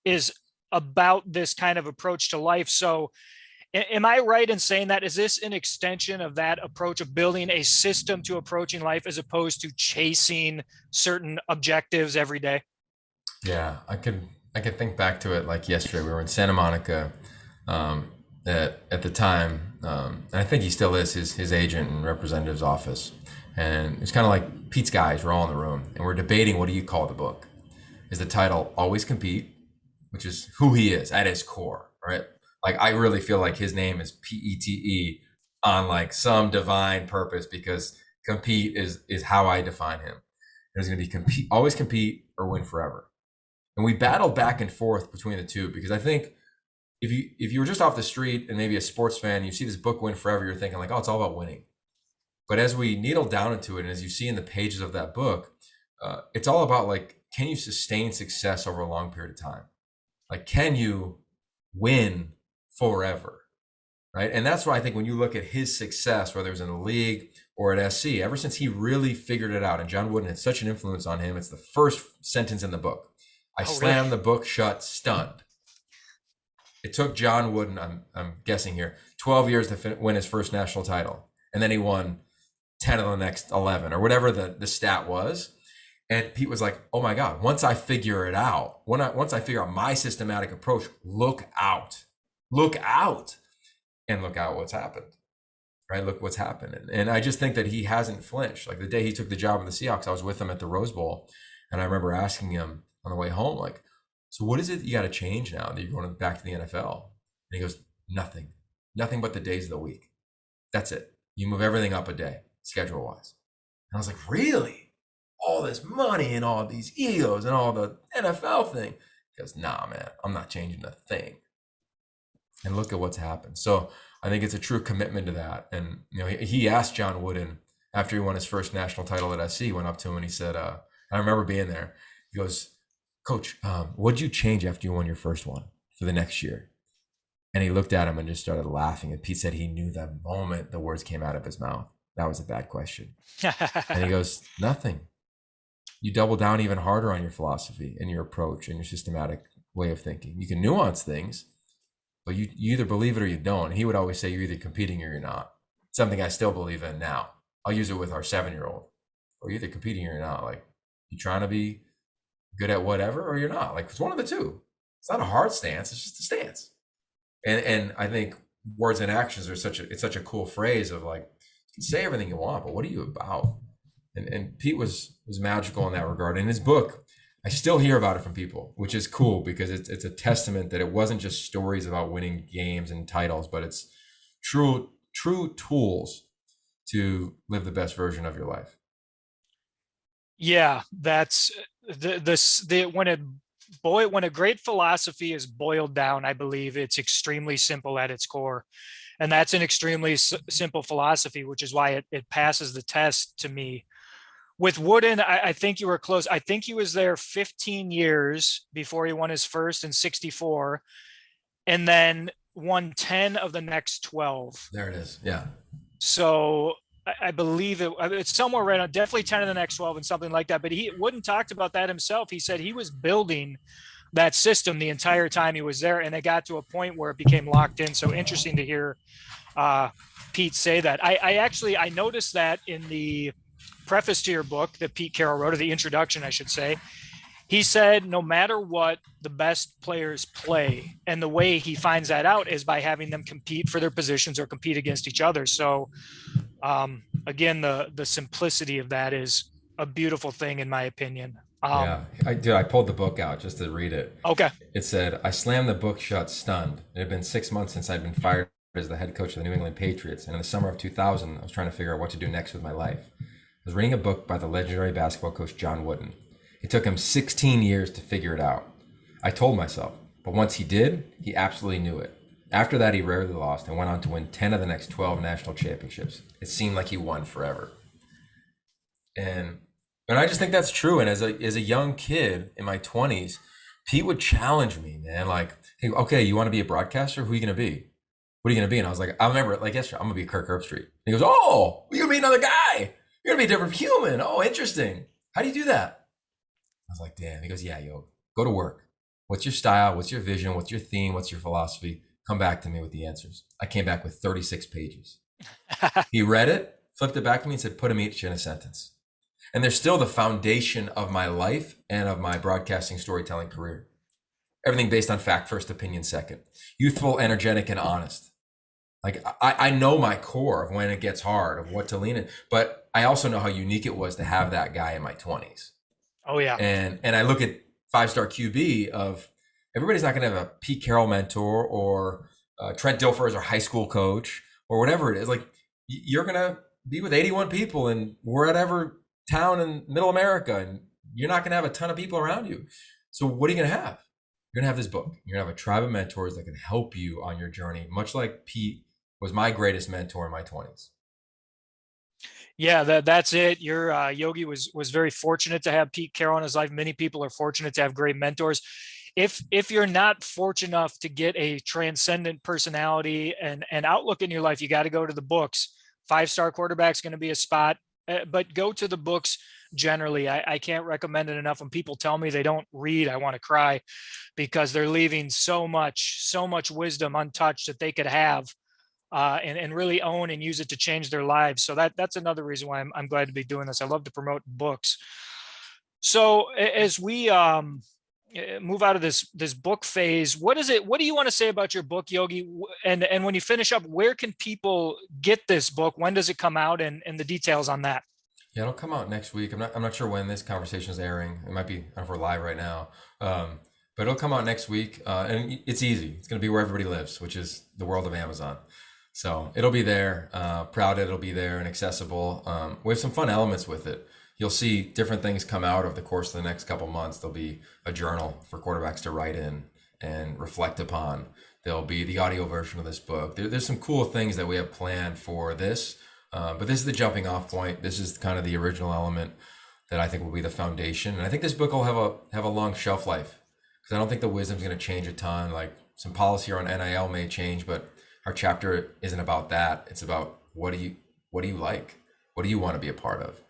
is about this kind of approach to life. So am I right in saying that? Is this an extension of that approach of building a system to approaching life as opposed to chasing certain objectives every day? Yeah, I could think back to it like yesterday. We were in Santa Monica, at the time, and I think he still is, his agent and representative's office. And it's kind of like Pete's guys were all in the room, and we're debating, what do you call the book? Is the title Always Compete, which is who he is at his core, right? Like, I really feel like his name is PETE on like some divine purpose, because compete is how I define him. There's going to be always compete or win forever. And we battled back and forth between the two, because I think if you were just off the street and maybe a sports fan, you see this book Win Forever, you're thinking like, oh, it's all about winning. But as we needle down into it, and as you see in the pages of that book, it's all about like, can you sustain success over a long period of time? Like, can you win forever? Right. And that's why I think when you look at his success, whether it was in the league or at SC, ever since he really figured it out, and John Wooden had such an influence on him, it's the first sentence in the book. I slammed the book shut, stunned. It took John Wooden, I'm guessing here, 12 years to win his first national title. And then he won 10 of the next 11 or whatever the stat was. And Pete was like, oh my God, once I figure it out, once I figure out my systematic approach, look out. And look out what's happened, right? Look what's happened. And I just think that he hasn't flinched. Like the day he took the job in the Seahawks, I was with him at the Rose Bowl. And I remember asking him on the way home, like, so what is it you got to change now that you're going back to the NFL? And he goes, nothing but the days of the week. That's it. You move everything up a day, schedule wise. And I was like, really? All this money and all these egos and all the NFL thing. He goes, nah, man, I'm not changing a thing. And look at what's happened. So I think it's a true commitment to that. And he asked John Wooden after he won his first national title at SC, went up to him and he said, I remember being there. He goes, Coach, what'd you change after you won your first one for the next year? And he looked at him and just started laughing. And Pete said he knew the moment the words came out of his mouth, that was a bad question. And he goes, nothing. You double down even harder on your philosophy and your approach and your systematic way of thinking. You can nuance things, but you either believe it or you don't. And he would always say you're either competing or you're not. Something I still believe in now. I'll use it with our 7-year-old. Or you're either competing or you're not. Like, you trying to be good at whatever or you're not. Like, it's one of the two. It's not a hard stance, it's just a stance. And I think words and actions are such a cool phrase of like, you can say everything you want, but what are you about? And Pete was magical in that regard. In his book, I still hear about it from people, which is cool because it's a testament that it wasn't just stories about winning games and titles, but it's true true tools to live the best version of your life. Yeah, that's when a great philosophy is boiled down, I believe it's extremely simple at its core. And that's an extremely simple philosophy, which is why it passes the test to me. With Wooden, I think you were close. I think he was there 15 years before he won his first in 64, and then won 10 of the next 12. There it is. Yeah. So I believe it's somewhere right on, definitely 10 of the next 12 and something like that. But Wooden talked about that himself. He said he was building that system the entire time he was there, and it got to a point where it became locked in. So interesting to hear Pete say that. I noticed that in the preface to your book that Pete Carroll wrote, or the introduction, I should say. He said, no matter what, the best players play. And the way he finds that out is by having them compete for their positions or compete against each other. So again, the simplicity of that is a beautiful thing, in my opinion. Yeah, I pulled the book out just to read it. Okay. It said, I slammed the book shut, stunned. It had been 6 months since I'd been fired as the head coach of the New England Patriots. And in the summer of 2000, I was trying to figure out what to do next with my life. I was reading a book by the legendary basketball coach John Wooden. It took him 16 years to figure it out. I told myself, but once he did, he absolutely knew it. After that, he rarely lost and went on to win 10 of the next 12 national championships. It seemed like he won forever. And I just think that's true. And as a young kid in my 20s, Pete would challenge me, man. Like, hey, okay, you want to be a broadcaster? Who are you going to be? What are you going to be? And I was like, I remember it like yesterday, I'm going to be Kirk Herbstreit. And he goes, oh, you're going to be another guy. You're going to be a different human. Oh, interesting. How do you do that? I was like, damn. He goes, yeah, yo, go to work. What's your style? What's your vision? What's your theme? What's your philosophy? Come back to me with the answers. I came back with 36 pages. He read it, flipped it back to me and said, put them each in a sentence. And they're still the foundation of my life and of my broadcasting storytelling career. Everything based on fact first, opinion second. Youthful, energetic, and honest. Like I know my core of when it gets hard, of what to lean in, but I also know how unique it was to have that guy in my 20s. Oh yeah. And I look at 5-star QB of everybody's not going to have a Pete Carroll mentor or Trent Dilfer as our high school coach or whatever it is. Like you're going to be with 81 people in wherever town in middle America, and you're not going to have a ton of people around you. So what are you going to have? You're going to have this book. You're going to have a tribe of mentors that can help you on your journey, much like Pete was my greatest mentor in my 20s. Yeah, that's it. Your Yogi was very fortunate to have Pete Carroll in his life. Many people are fortunate to have great mentors. If you're not fortunate enough to get a transcendent personality and outlook in your life, you got to go to the books. 5-star quarterback's going to be a spot, but go to the books generally. I can't recommend it enough. When people tell me they don't read, I want to cry because they're leaving so much wisdom untouched that they could have. And really own and use it to change their lives. So that's another reason why I'm glad to be doing this. I love to promote books. So as we move out of this book phase, what do you want to say about your book, Yogi? And when you finish up, where can people get this book? When does it come out, and the details on that? Yeah, it'll come out next week. I'm not sure when this conversation is airing. It might be, I don't know if we're live right now. But it'll come out next week. And it's easy. It's going to be where everybody lives, which is the world of Amazon. So it'll be there, proud it'll be there and accessible. We have some fun elements with it. You'll see different things come out over the course of the next couple months. There'll be a journal for quarterbacks to write in and reflect upon. There'll be the audio version of this book. There's some cool things that we have planned for this, but this is the jumping off point. This is kind of the original element that I think will be the foundation. And I think this book will have a long shelf life because I don't think the wisdom's going to change a ton. Like some policy around NIL may change, but our chapter isn't about that. It's about what do you like? What do you want to be a part of?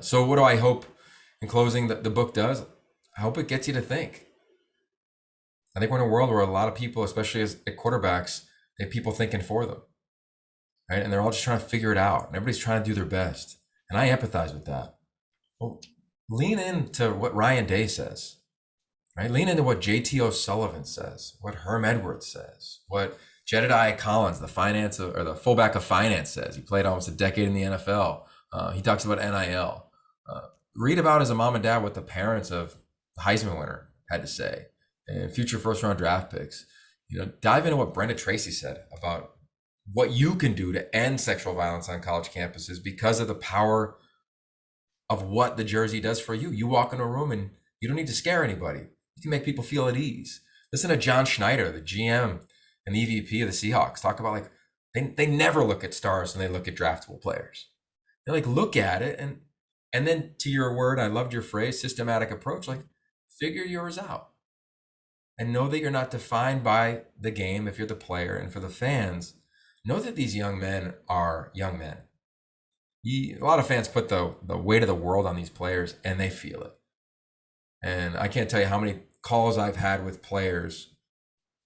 So what do I hope in closing that the book does? I hope it gets you to think. I think we're in a world where a lot of people, especially at quarterbacks, they have people thinking for them, right? And they're all just trying to figure it out. And everybody's trying to do their best. And I empathize with that. Well, lean into what Ryan Day says, right? Lean into what JT O'Sullivan says, what Herm Edwards says, what Jedediah Collins, the fullback of finance, says. He played almost a decade in the NFL. He talks about NIL. Read about as a mom and dad what the parents of the Heisman winner had to say and future first round draft picks. Dive into what Brenda Tracy said about what you can do to end sexual violence on college campuses because of the power of what the jersey does for you. You walk into a room and you don't need to scare anybody. You can make people feel at ease. Listen to John Schneider, the GM and the EVP of the Seahawks, talk about like they never look at stars when they look at draftable players. They like look at it and then to your word, I loved your phrase, systematic approach, like figure yours out. And know that you're not defined by the game if you're the player. And for the fans, know that these young men are young men. A lot of fans put the weight of the world on these players and they feel it. And I can't tell you how many calls I've had with players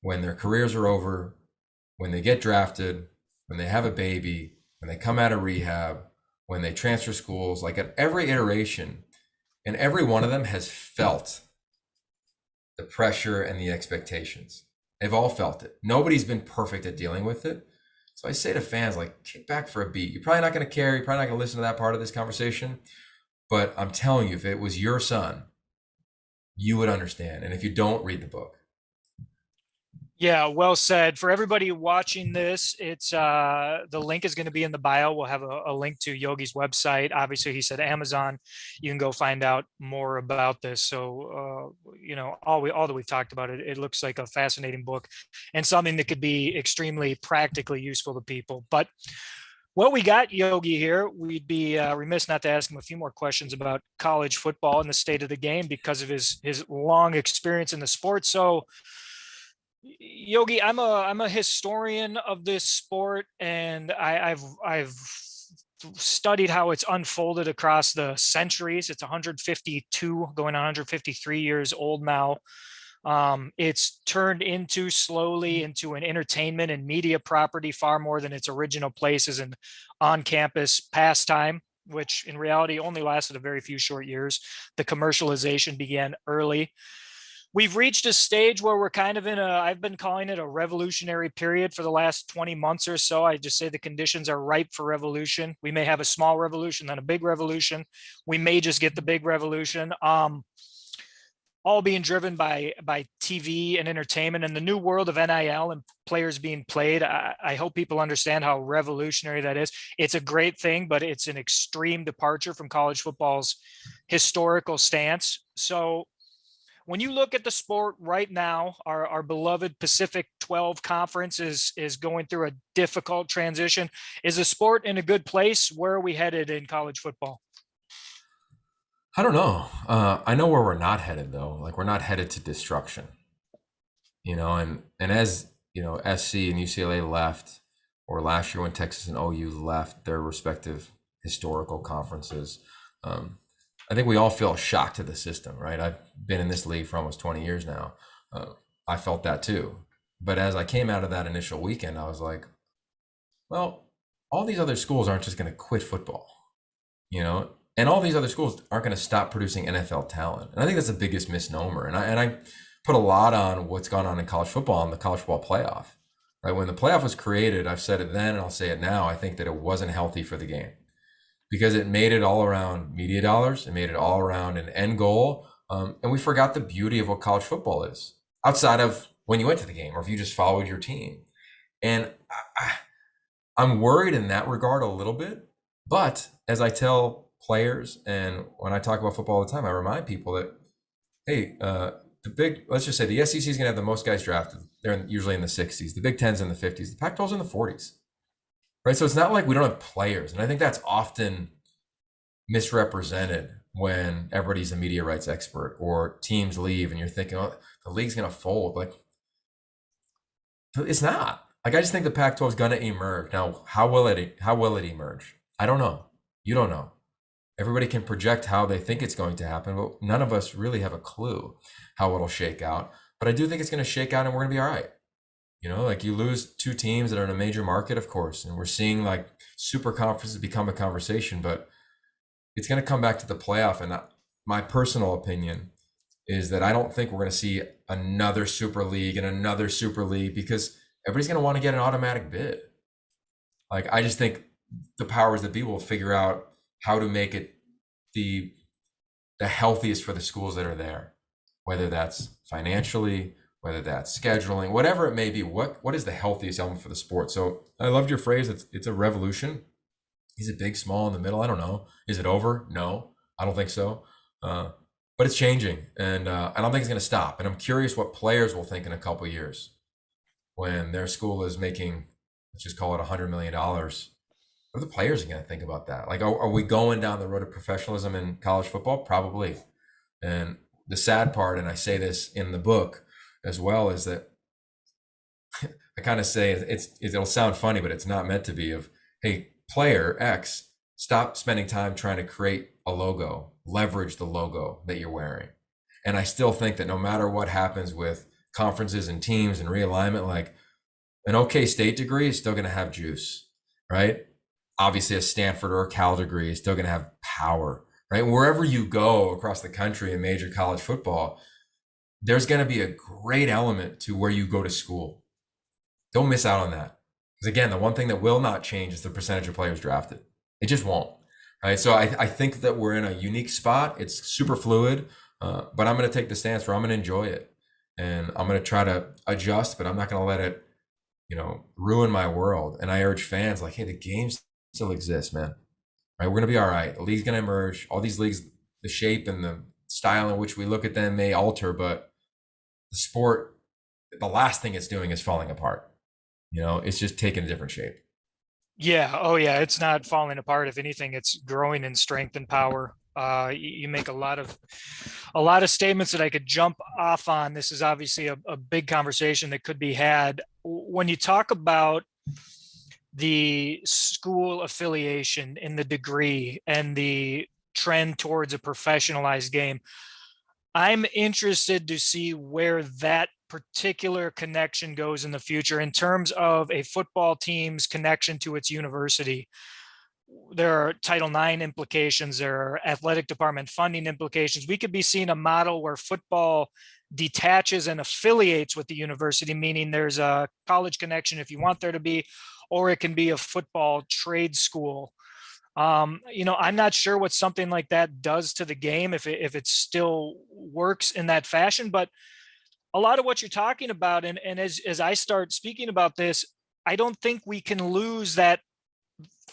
when their careers are over, when they get drafted, when they have a baby, when they come out of rehab, when they transfer schools, like at every iteration, and every one of them has felt the pressure and the expectations. They've all felt it. Nobody's been perfect at dealing with it. So I say to fans, like, kick back for a beat. You're probably not going to care. You're probably not going to listen to that part of this conversation. But I'm telling you, if it was your son, you would understand. And if you don't, read the book. Yeah, well said. For everybody watching this, it's the link is going to be in the bio. We'll have a link to Yogi's website. Obviously, he said Amazon. You can go find out more about this. So, all that we've talked about, it looks like a fascinating book and something that could be extremely practically useful to people. But what we got Yogi here, we'd be remiss not to ask him a few more questions about college football and the state of the game because of his long experience in the sport. So, Yogi, I'm a historian of this sport, and I've studied how it's unfolded across the centuries. It's 152 going on 153 years old now. It's turned into slowly into an entertainment and media property far more than its original place as an on-campus pastime, which in reality only lasted a very few short years. The commercialization began early. We've reached a stage where we're kind of I've been calling it a revolutionary period for the last 20 months or so. I just say the conditions are ripe for revolution. We may have a small revolution, then a big revolution. We may just get the big revolution. All being driven by TV and entertainment and the new world of NIL and players being played. I hope people understand how revolutionary that is. It's a great thing, but it's an extreme departure from college football's historical stance. So when you look at the sport right now, our beloved Pacific 12 conference is going through a difficult transition. Is the sport in a good place? Where are we headed in college football? I don't know. I know where we're not headed though. Like we're not headed to destruction, and as SC and UCLA left, or last year when Texas and OU left their respective historical conferences, I think we all feel a shock to the system, right? I've been in this league for almost 20 years now. I felt that too. But as I came out of that initial weekend, I was like, well, all these other schools aren't just going to quit football, and all these other schools aren't going to stop producing NFL talent. And I think that's the biggest misnomer. And I put a lot on what's gone on in college football and the college football playoff, right? When the playoff was created, I've said it then and I'll say it now, I think that it wasn't healthy for the game because it made it all around media dollars. It made it all around an end goal. And we forgot the beauty of what college football is outside of when you went to the game or if you just followed your team. And I'm worried in that regard a little bit. But as I tell players and when I talk about football all the time, I remind people that, hey, let's just say the SEC is going to have the most guys drafted. They're usually in the 60s. The Big Ten's in the 50s. The Pac-12's in the 40s. Right, so it's not like we don't have players, and I think that's often misrepresented when everybody's a media rights expert or teams leave, and you're thinking, "Oh, the league's gonna fold." Like, it's not. Like, I just think the Pac-12 is gonna emerge. Now, how will it emerge? I don't know. You don't know. Everybody can project how they think it's going to happen, but none of us really have a clue how it'll shake out. But I do think it's going to shake out, and we're gonna be all right. Like you lose two teams that are in a major market, of course, and we're seeing like super conferences become a conversation, but it's going to come back to the playoff. And my personal opinion is that I don't think we're going to see another super league and another super league because everybody's going to want to get an automatic bid. Like, I just think the powers that be will figure out how to make it the healthiest for the schools that are there, whether that's financially, whether that's scheduling, whatever it may be. What is the healthiest element for the sport? So I loved your phrase. It's a revolution. Is it big, small, in the middle? I don't know. Is it over? No, I don't think so. But it's changing, and I don't think it's going to stop. And I'm curious what players will think in a couple of years when their school is making, let's just call it $100 million. What are the players going to think about that? Like, are we going down the road of professionalism in college football? Probably. And the sad part, and I say this in the book as well, is that I kind of say it'll sound funny, but it's not meant to be. Of, hey, player X, stop spending time trying to create a logo, leverage the logo that you're wearing. And I still think that no matter what happens with conferences and teams and realignment, like an OK State degree is still going to have juice, right? Obviously, a Stanford or a Cal degree is still going to have power, right? Wherever you go across the country in major college football, there's going to be a great element to where you go to school. Don't miss out on that. Because again, the one thing that will not change is the percentage of players drafted. It just won't, right? So I think that we're in a unique spot. It's super fluid, but I'm going to take the stance where I'm going to enjoy it. And I'm going to try to adjust, but I'm not going to let it, ruin my world. And I urge fans, like, hey, the game still exists, man. Right? We're going to be all right. The league's going to emerge. All these leagues, the shape and the style in which we look at them may alter, but the sport, the last thing it's doing is falling apart. It's just taking a different shape. Yeah. Oh, yeah. It's not falling apart. If anything, it's growing in strength and power. You make a lot of statements that I could jump off on. This is obviously a big conversation that could be had. When you talk about the school affiliation in the degree and the trend towards a professionalized game, I'm interested to see where that particular connection goes in the future in terms of a football team's connection to its university. There are Title IX implications, there are athletic department funding implications. We could be seeing a model where football detaches and affiliates with the university, meaning there's a college connection if you want there to be, or it can be a football trade school. I'm not sure what something like that does to the game, if it still works in that fashion, but a lot of what you're talking about, and as I start speaking about this, I don't think we can lose that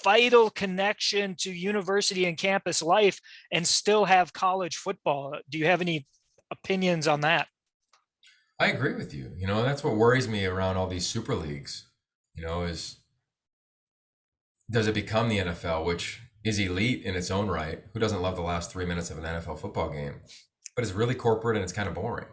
vital connection to university and campus life and still have college football. Do you have any opinions on that? I agree with you. That's what worries me around all these super leagues, is does it become the NFL, which is elite in its own right? Who doesn't love the last 3 minutes of an NFL football game? But it's really corporate and it's kind of boring.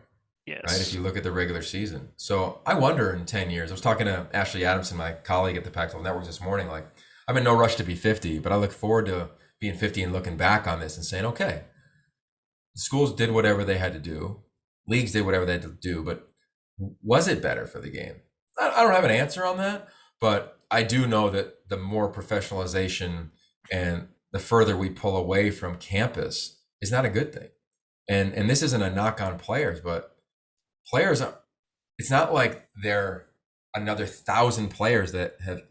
Yes. Right? If you look at the regular season. So I wonder in 10 years, I was talking to Ashley Adamson, my colleague at the Pac-12 Network this morning, like, I'm in no rush to be 50, but I look forward to being 50 and looking back on this and saying, okay, the schools did whatever they had to do. Leagues did whatever they had to do, but was it better for the game? I don't have an answer on that, but I do know that the more professionalization and the further we pull away from campus is not a good thing. And this isn't a knock on players, but players are, it's not like they're another 1,000 players that have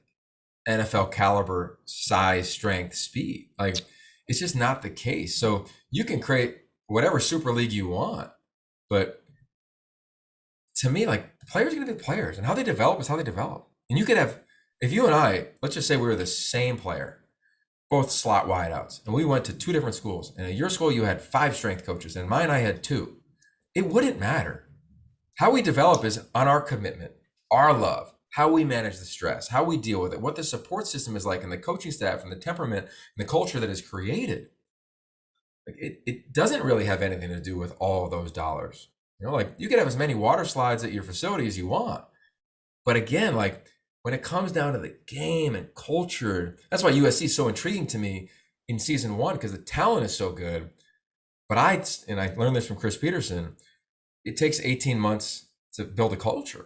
NFL caliber, size, strength, speed. Like, it's just not the case. So you can create whatever super league you want, but to me, like, the players are going to be players, and how they develop is how they develop. And you could have, if you and I, let's just say we were the same player, both slot wideouts, and we went to two different schools. And at your school, you had 5 strength coaches, and mine, I had 2. It wouldn't matter. How we develop is on our commitment, our love, how we manage the stress, how we deal with it, what the support system is like, and the coaching staff, and the temperament, and the culture that is created. Like, it doesn't really have anything to do with all of those dollars. Like, you can have as many water slides at your facility as you want. But again, like, when it comes down to the game and culture, that's why USC is so intriguing to me in season 1, because the talent is so good. But I learned this from Chris Peterson, it takes 18 months to build a culture.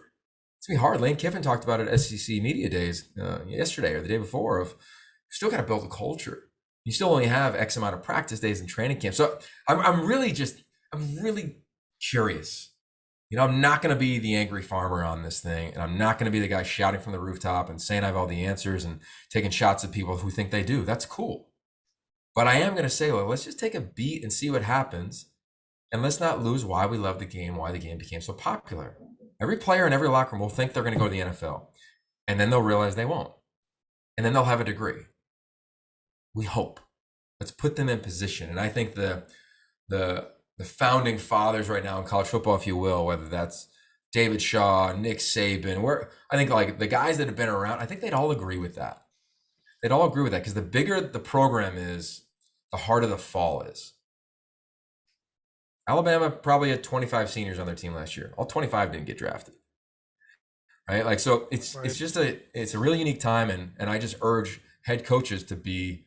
It's gonna be hard. Lane Kiffin talked about it at SEC Media Days yesterday or the day before, of you still got to build a culture. You still only have X amount of practice days in training camp. So I'm really curious. I'm not going to be the angry farmer on this thing, and I'm not going to be the guy shouting from the rooftop and saying I have all the answers and taking shots at people who think they do. That's cool. But I am going to say, well, let's just take a beat and see what happens. And let's not lose why we love the game, why the game became so popular. Every player in every locker room will think they're going to go to the NFL, and then they'll realize they won't, and then they'll have a degree. We hope. Let's put them in position. And I think the founding fathers right now in college football, if you will, whether that's David Shaw, Nick Saban, I think like the guys that have been around, I think they'd all agree with that. They'd all agree with that because the bigger the program is, the harder the fall is. Alabama probably had 25 seniors on their team last year. All 25 didn't get drafted. Right? Like, so it's just it's a really unique time, and I just urge head coaches to be,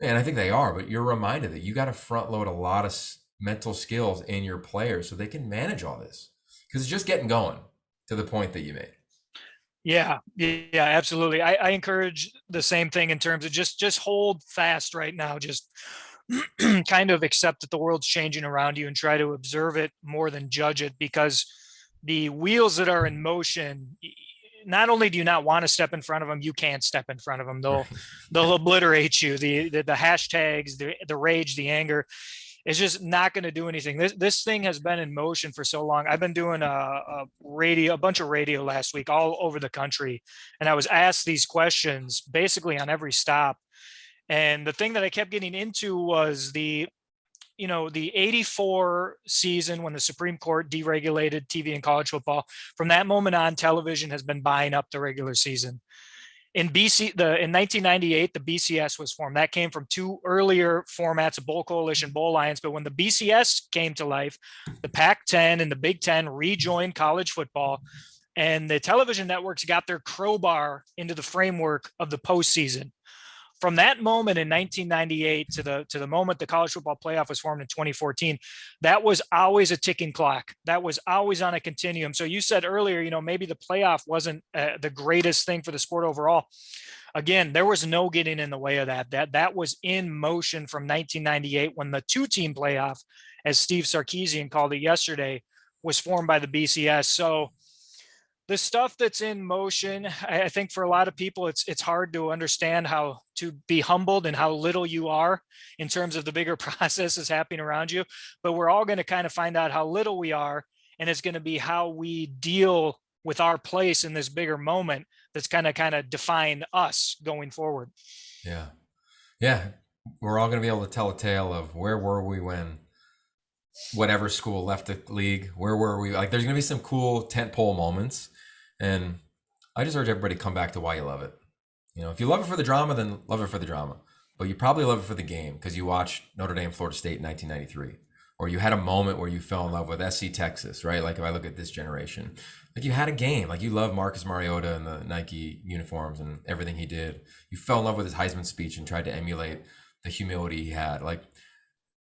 and I think they are, but you're reminded that you got to front load a lot of mental skills in your players so they can manage all this, because it's just getting going to the point that you made. Yeah, absolutely. I encourage the same thing in terms of just hold fast right now. Just kind of accept that the world's changing around you and try to observe it more than judge it, because the wheels that are in motion, not only do you not want to step in front of them, you can't step in front of them. They'll obliterate you. The hashtags, the rage, the anger, it's just not going to do anything. This thing has been in motion for so long. I've been doing a bunch of radio last week all over the country, and I was asked these questions basically on every stop. And the thing that I kept getting into was the 84 season when the Supreme Court deregulated TV and college football. From that moment on, television has been buying up the regular season. In 1998, the BCS was formed. That came from two earlier formats, a Bowl Coalition, Bowl Alliance. But when the BCS came to life, the Pac-10 and the Big Ten rejoined college football, and the television networks got their crowbar into the framework of the postseason. From that moment in 1998 to the moment the college football playoff was formed in 2014, that was always a ticking clock. That was always on a continuum. So you said earlier, maybe the playoff wasn't the greatest thing for the sport overall. Again, there was no getting in the way of that. That was in motion from 1998 when the two-team playoff, as Steve Sarkisian called it yesterday, was formed by the BCS. So the stuff that's in motion, I think for a lot of people, it's hard to understand how to be humbled and how little you are in terms of the bigger processes happening around you. But we're all going to kind of find out how little we are, and it's going to be how we deal with our place in this bigger moment that's kind of define us going forward. Yeah. We're all going to be able to tell a tale of where were we when whatever school left the league. Where were we? Like, there's going to be some cool tentpole moments. And I just urge everybody to come back to why you love it. If you love it for the drama, then love it for the drama. But you probably love it for the game because you watched Notre Dame, Florida State in 1993. Or you had a moment where you fell in love with SC Texas, right? Like if I look at this generation. Like you had a game. Like you love Marcus Mariota and the Nike uniforms and everything he did. You fell in love with his Heisman speech and tried to emulate the humility he had. Like,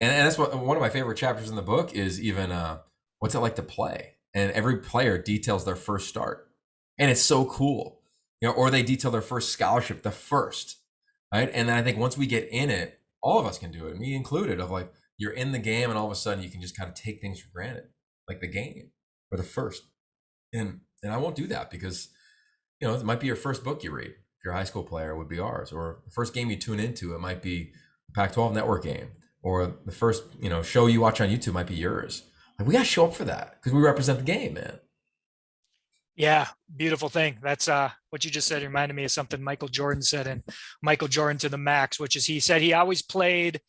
and that's what one of my favorite chapters in the book is even what's it like to play? And every player details their first start. And it's so cool, or they detail their first scholarship, the first, right? And then I think once we get in it, all of us can do it, me included, of like, you're in the game and all of a sudden you can just kind of take things for granted, like the game or the first. And I won't do that because, it might be your first book you read. If you're a high school player, it would be ours. Or the first game you tune into, it might be a Pac-12 network game. Or the first, show you watch on YouTube might be yours. Like we got to show up for that because we represent the game, man. Yeah, beautiful thing. That's what you just said reminded me of something Michael Jordan said in Michael Jordan to the Max, which is he said he always played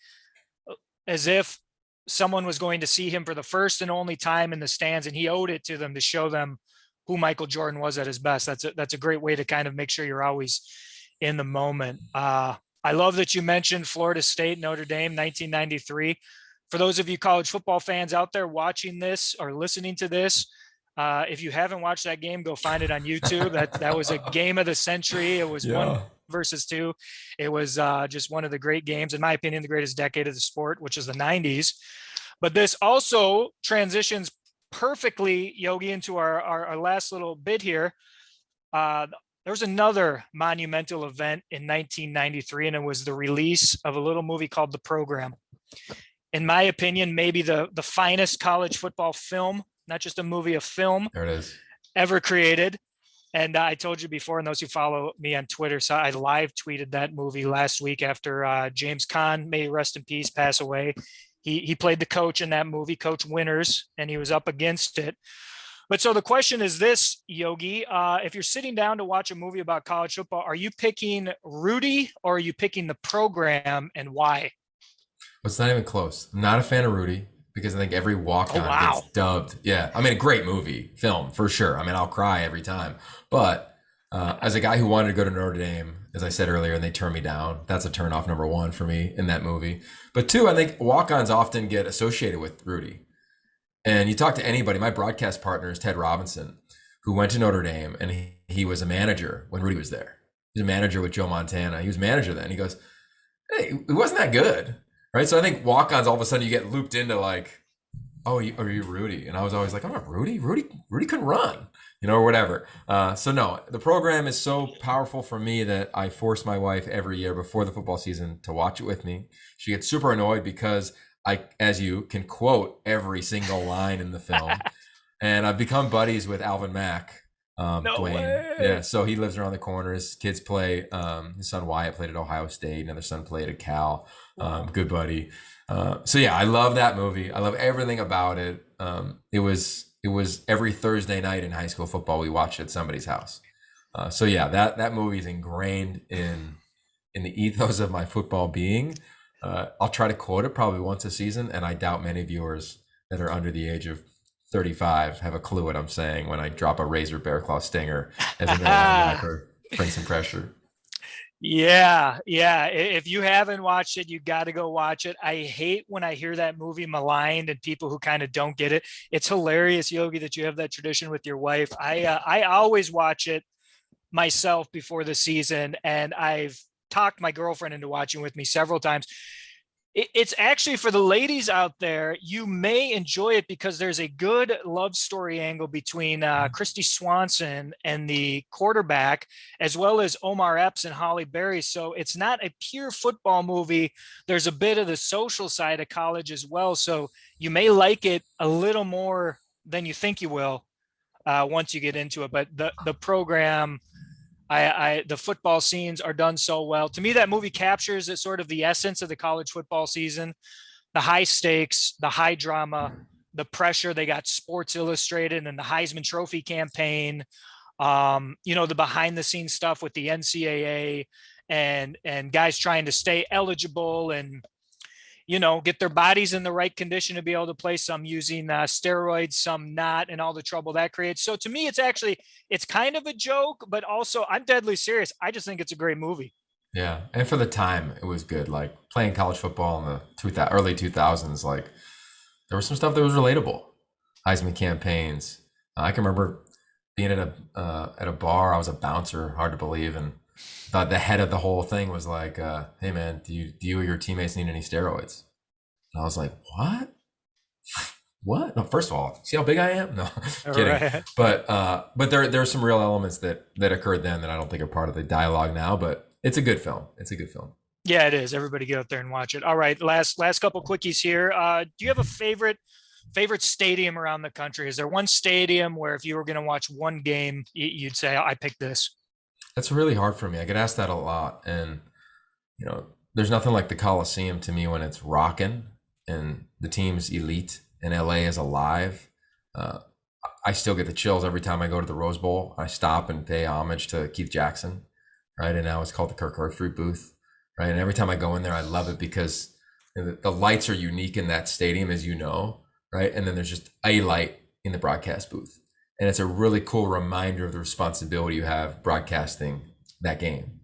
as if someone was going to see him for the first and only time in the stands, and he owed it to them to show them who Michael Jordan was at his best. That's a great way to kind of make sure you're always in the moment. I love that you mentioned Florida State, Notre Dame, 1993. For those of you college football fans out there watching this or listening to this, if you haven't watched that game, go find it on YouTube. That was a game of the century. It was 1 versus 2. It was just one of the great games, in my opinion, the greatest decade of the sport, which is the 90s. But this also transitions perfectly, Yogi, into our last little bit here. There was another monumental event in 1993, and it was the release of a little movie called The Program. In my opinion, maybe the finest college football film, not just a movie, a film there it is, ever created. And I told you before, and those who follow me on Twitter, so I live tweeted that movie last week after James Caan, may he rest in peace, pass away. He played the coach in that movie, Coach Winters, and he was up against it. But so the question is this, Yogi, if you're sitting down to watch a movie about college football, are you picking Rudy or are you picking the program, and why? But it's not even close. I'm not a fan of Rudy because I think every walk Oh, on gets wow. dubbed. Yeah. I mean, a great movie, film for sure. I mean, I'll cry every time. But as a guy who wanted to go to Notre Dame, as I said earlier, and they turned me down, that's a turn off number one for me in that movie. But two, I think walk ons often get associated with Rudy. And you talk to anybody, my broadcast partner is Ted Robinson, who went to Notre Dame and he was a manager when Rudy was there. He was a manager with Joe Montana. He was manager then. He goes, hey, it wasn't that good. Right. So I think walk ons, all of a sudden you get looped into like, oh, are you Rudy? And I was always like, I'm not Rudy. Rudy couldn't run, or whatever. So no, the program is so powerful for me that I force my wife every year before the football season to watch it with me. She gets super annoyed because I, as you can quote every single line in the film. And I've become buddies with Alvin Mack, No Dwayne. way. Yeah, so he lives around the corner. His kids play. His son Wyatt played at Ohio State. Another son played at Cal. Good buddy. So yeah, I love that movie. I love everything about it. It was every Thursday night in high school football we watched at somebody's house. So yeah, that movie is ingrained in the ethos of my football being. I'll try to quote it probably once a season, and I doubt many viewers that are under the age of 35 have a clue what I'm saying when I drop a razor bear claw stinger as a middle linebacker, bring some pressure. Yeah, yeah. If you haven't watched it, you got to go watch it. I hate when I hear that movie maligned and people who kind of don't get it. It's hilarious, Yogi, that you have that tradition with your wife. I always watch it myself before the season, and I've talked my girlfriend into watching with me several times. It's actually, for the ladies out there, you may enjoy it because there's a good love story angle between Christy Swanson and the quarterback, as well as Omar Epps and Holly Berry. So it's not a pure football movie. There's a bit of the social side of college as well. So you may like it a little more than you think you will once you get into it. But the program, the football scenes are done so well. To me, that movie captures it, sort of the essence of the college football season, the high stakes, the high drama, the pressure. They got Sports Illustrated and the Heisman Trophy campaign, the behind the scenes stuff with the NCAA and guys trying to stay eligible and get their bodies in the right condition to be able to play, some using steroids, some not, and all the trouble that creates. So to me, it's kind of a joke, but also I'm deadly serious. I just think it's a great movie. Yeah, and for the time, it was good. Like playing college football in the early 2000s, like there was some stuff that was relatable. Heisman campaigns. I can remember being at a bar. I was a bouncer, hard to believe, and the head of the whole thing was like, "Hey man, do you or your teammates need any steroids?" And I was like, "What? What? No, first of all, see how big I am? No, kidding. Right. But there are some real elements that occurred then that I don't think are part of the dialogue now. But it's a good film. It's a good film. Yeah, it is. Everybody get out there and watch it. All right, last couple quickies here. Do you have a favorite stadium around the country? Is there one stadium where if you were going to watch one game, you'd say, I picked this? That's really hard for me. I get asked that a lot, and there's nothing like the Coliseum to me when it's rocking and the team's elite and LA is alive. Uh, I still get the chills every time I go to the Rose Bowl. I stop and pay homage to Keith Jackson, right? And now it's called the Kirk Herbstreit booth, right? And every time I go in there, I love it because the lights are unique in that stadium, as you know, right? And then there's just a light in the broadcast booth. And it's a really cool reminder of the responsibility you have broadcasting that game.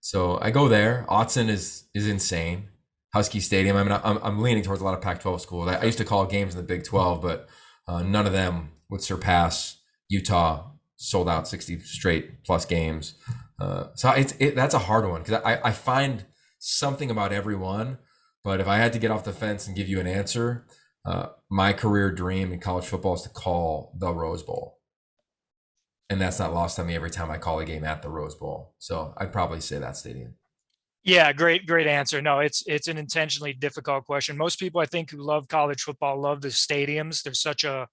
So I go there. Autzen is insane. Husky Stadium. I mean, I'm leaning towards a lot of Pac-12 schools. I used to call games in the Big 12, but none of them would surpass Utah. Sold out 60 straight plus games. So that's a hard one because I find something about every one. But if I had to get off the fence and give you an answer, my career dream in college football is to call the Rose Bowl. And that's not lost on me every time I call a game at the Rose Bowl. So I'd probably say that stadium. Yeah, great answer. No, it's an intentionally difficult question. Most people I think who love college football love the stadiums. There's such a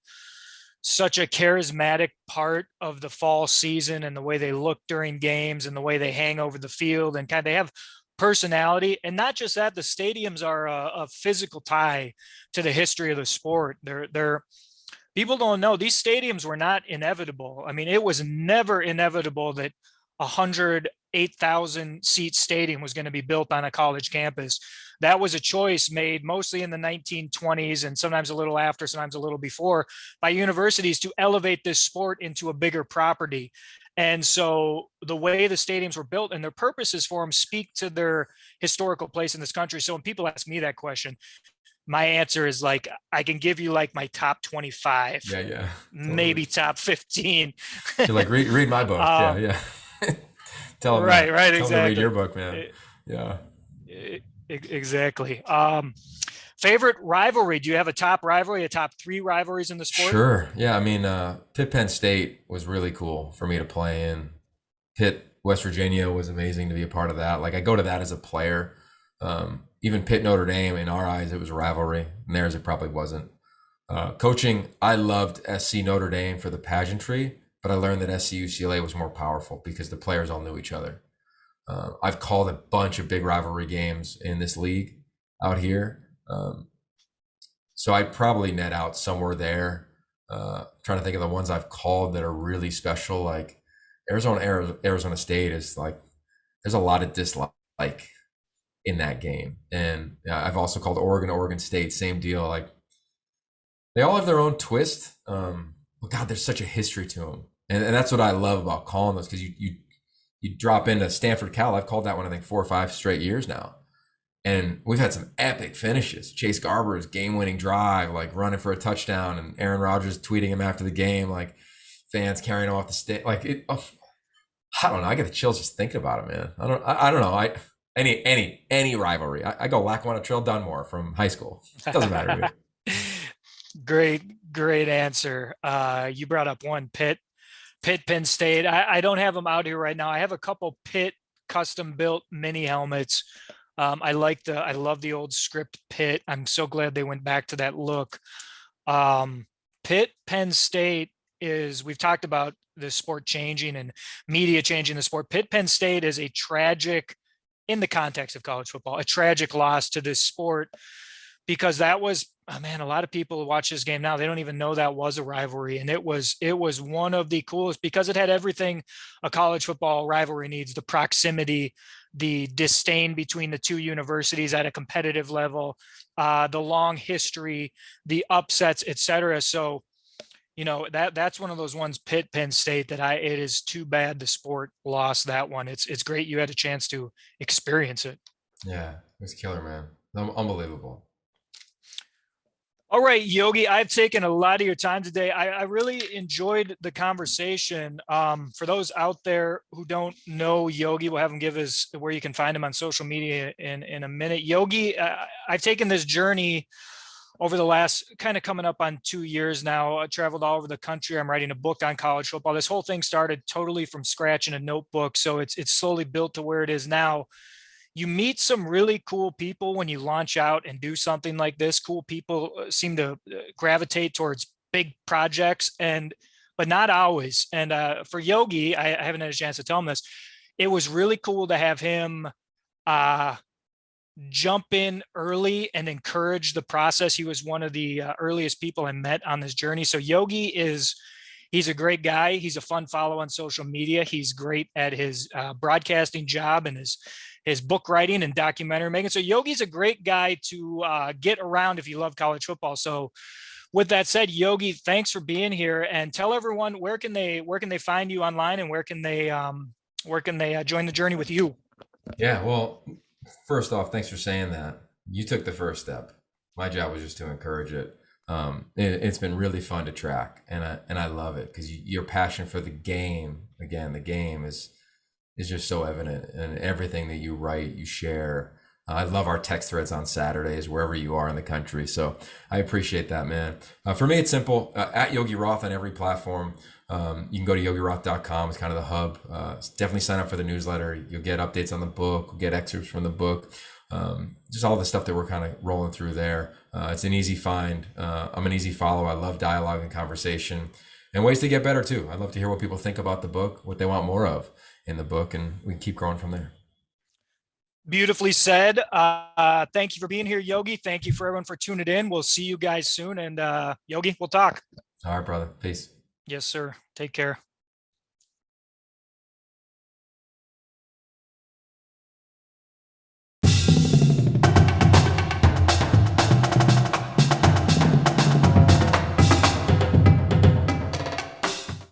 charismatic part of the fall season and the way they look during games and the way they hang over the field and they have personality. And not just that, the stadiums are a physical tie to the history of the sport. They're People don't know these stadiums were not inevitable. I mean, it was never inevitable that 108,000 seat stadium was going to be built on a college campus. That was a choice made mostly in the 1920s and sometimes a little after, sometimes a little before, by universities to elevate this sport into a bigger property. And so the way the stadiums were built and their purposes for them speak to their historical place in this country. So when people ask me that question, my answer is like, I can give you like my top 25, Yeah, yeah, maybe totally. top 15. You're like, read my book. Yeah, um, yeah. Tell them right, that. right, Tell them to read your exactly. book, man. E- Yeah. Exactly. Favorite rivalry? Do you have a top rivalry, a top three rivalries in the sport? Sure. Yeah. I mean, Pitt Penn State was really cool for me to play in. Pitt West Virginia was amazing to be a part of that. Like I go to that as a player. Even Pitt Notre Dame, in our eyes, it was a rivalry. In theirs, it probably wasn't. Coaching, I loved SC Notre Dame for the pageantry, but I learned that SC UCLA was more powerful because the players all knew each other. I've called a bunch of big rivalry games in this league out here. So I'd probably net out somewhere there. Trying to think of the ones I've called that are really special. Like Arizona State is like, there's a lot of dislike in that game. And I've also called Oregon State, same deal. Like they all have their own twist. But God, there's such a history to them. And that's what I love about calling those, because you drop into Stanford Cal. I've called that one, I think, 4 or 5 straight years now. And we've had some epic finishes. Chase Garber's game-winning drive, like running for a touchdown, and Aaron Rodgers tweeting him after the game, like fans carrying him off the stage. Like it, oh, I don't know. I get the chills just thinking about it, man. I don't know. Any rivalry. I go Lackawanna Trail Dunmore from high school. Doesn't matter to me. Great answer. You brought up one Pitt Penn State. I don't have them out here right now. I have a couple Pitt custom built mini helmets. I love the old script Pitt. I'm so glad they went back to that look. Pitt Penn State is, we've talked about the sport changing and media changing the sport. Pitt Penn State is a tragic, in the context of college football, a tragic loss to this sport, because that was, oh man, a lot of people who watch this game now, they don't even know that was a rivalry. And it was one of the coolest, because it had everything a college football rivalry needs: the proximity, the disdain between the two universities at a competitive level, the long history, the upsets, etc. So, that's one of those ones, Pitt Penn State, that it is too bad the sport lost that one. It's great you had a chance to experience it. Yeah, it was killer, man. Unbelievable. All right, Yogi, I've taken a lot of your time today. I really enjoyed the conversation. For those out there who don't know Yogi, we'll have him give us where you can find him on social media in a minute. Yogi, I've taken this journey over the last kind of coming up on 2 years now. I traveled all over the country. I'm writing a book on college football. This whole thing started totally from scratch in a notebook, so it's slowly built to where it is now. You meet some really cool people when you launch out and do something like this. Cool people seem to gravitate towards big projects, but not always. And for Yogi, I haven't had a chance to tell him this. It was really cool to have him jump in early and encourage the process. He was one of the earliest people I met on this journey. So he's a great guy. He's a fun follow on social media. He's great at his broadcasting job and his book writing and documentary making. So Yogi's a great guy to get around if you love college football. So with that said, Yogi, thanks for being here, and tell everyone where can they find you online, and where can they join the journey with you? Yeah, well, first off, thanks for saying that. You took the first step. My job was just to encourage it. It's been really fun to track, and I love it because your passion for the game, again, the game is just so evident in everything that you write, you share. I love our text threads on Saturdays, wherever you are in the country. So I appreciate that, man. For me, it's simple. At Yogi Roth on every platform. You can go to yogiroth.com. It's kind of the hub. Definitely sign up for the newsletter. You'll get updates on the book, get excerpts from the book. Just all the stuff that we're kind of rolling through there. It's an easy find. I'm an easy follow. I love dialogue and conversation, and ways to get better too. I'd love to hear what people think about the book, what they want more of in the book, and we can keep growing from there. Beautifully said. Thank you for being here, Yogi. Thank you for everyone for tuning in. We'll see you guys soon. And Yogi, we'll talk. All right, brother. Peace. Yes, sir. Take care.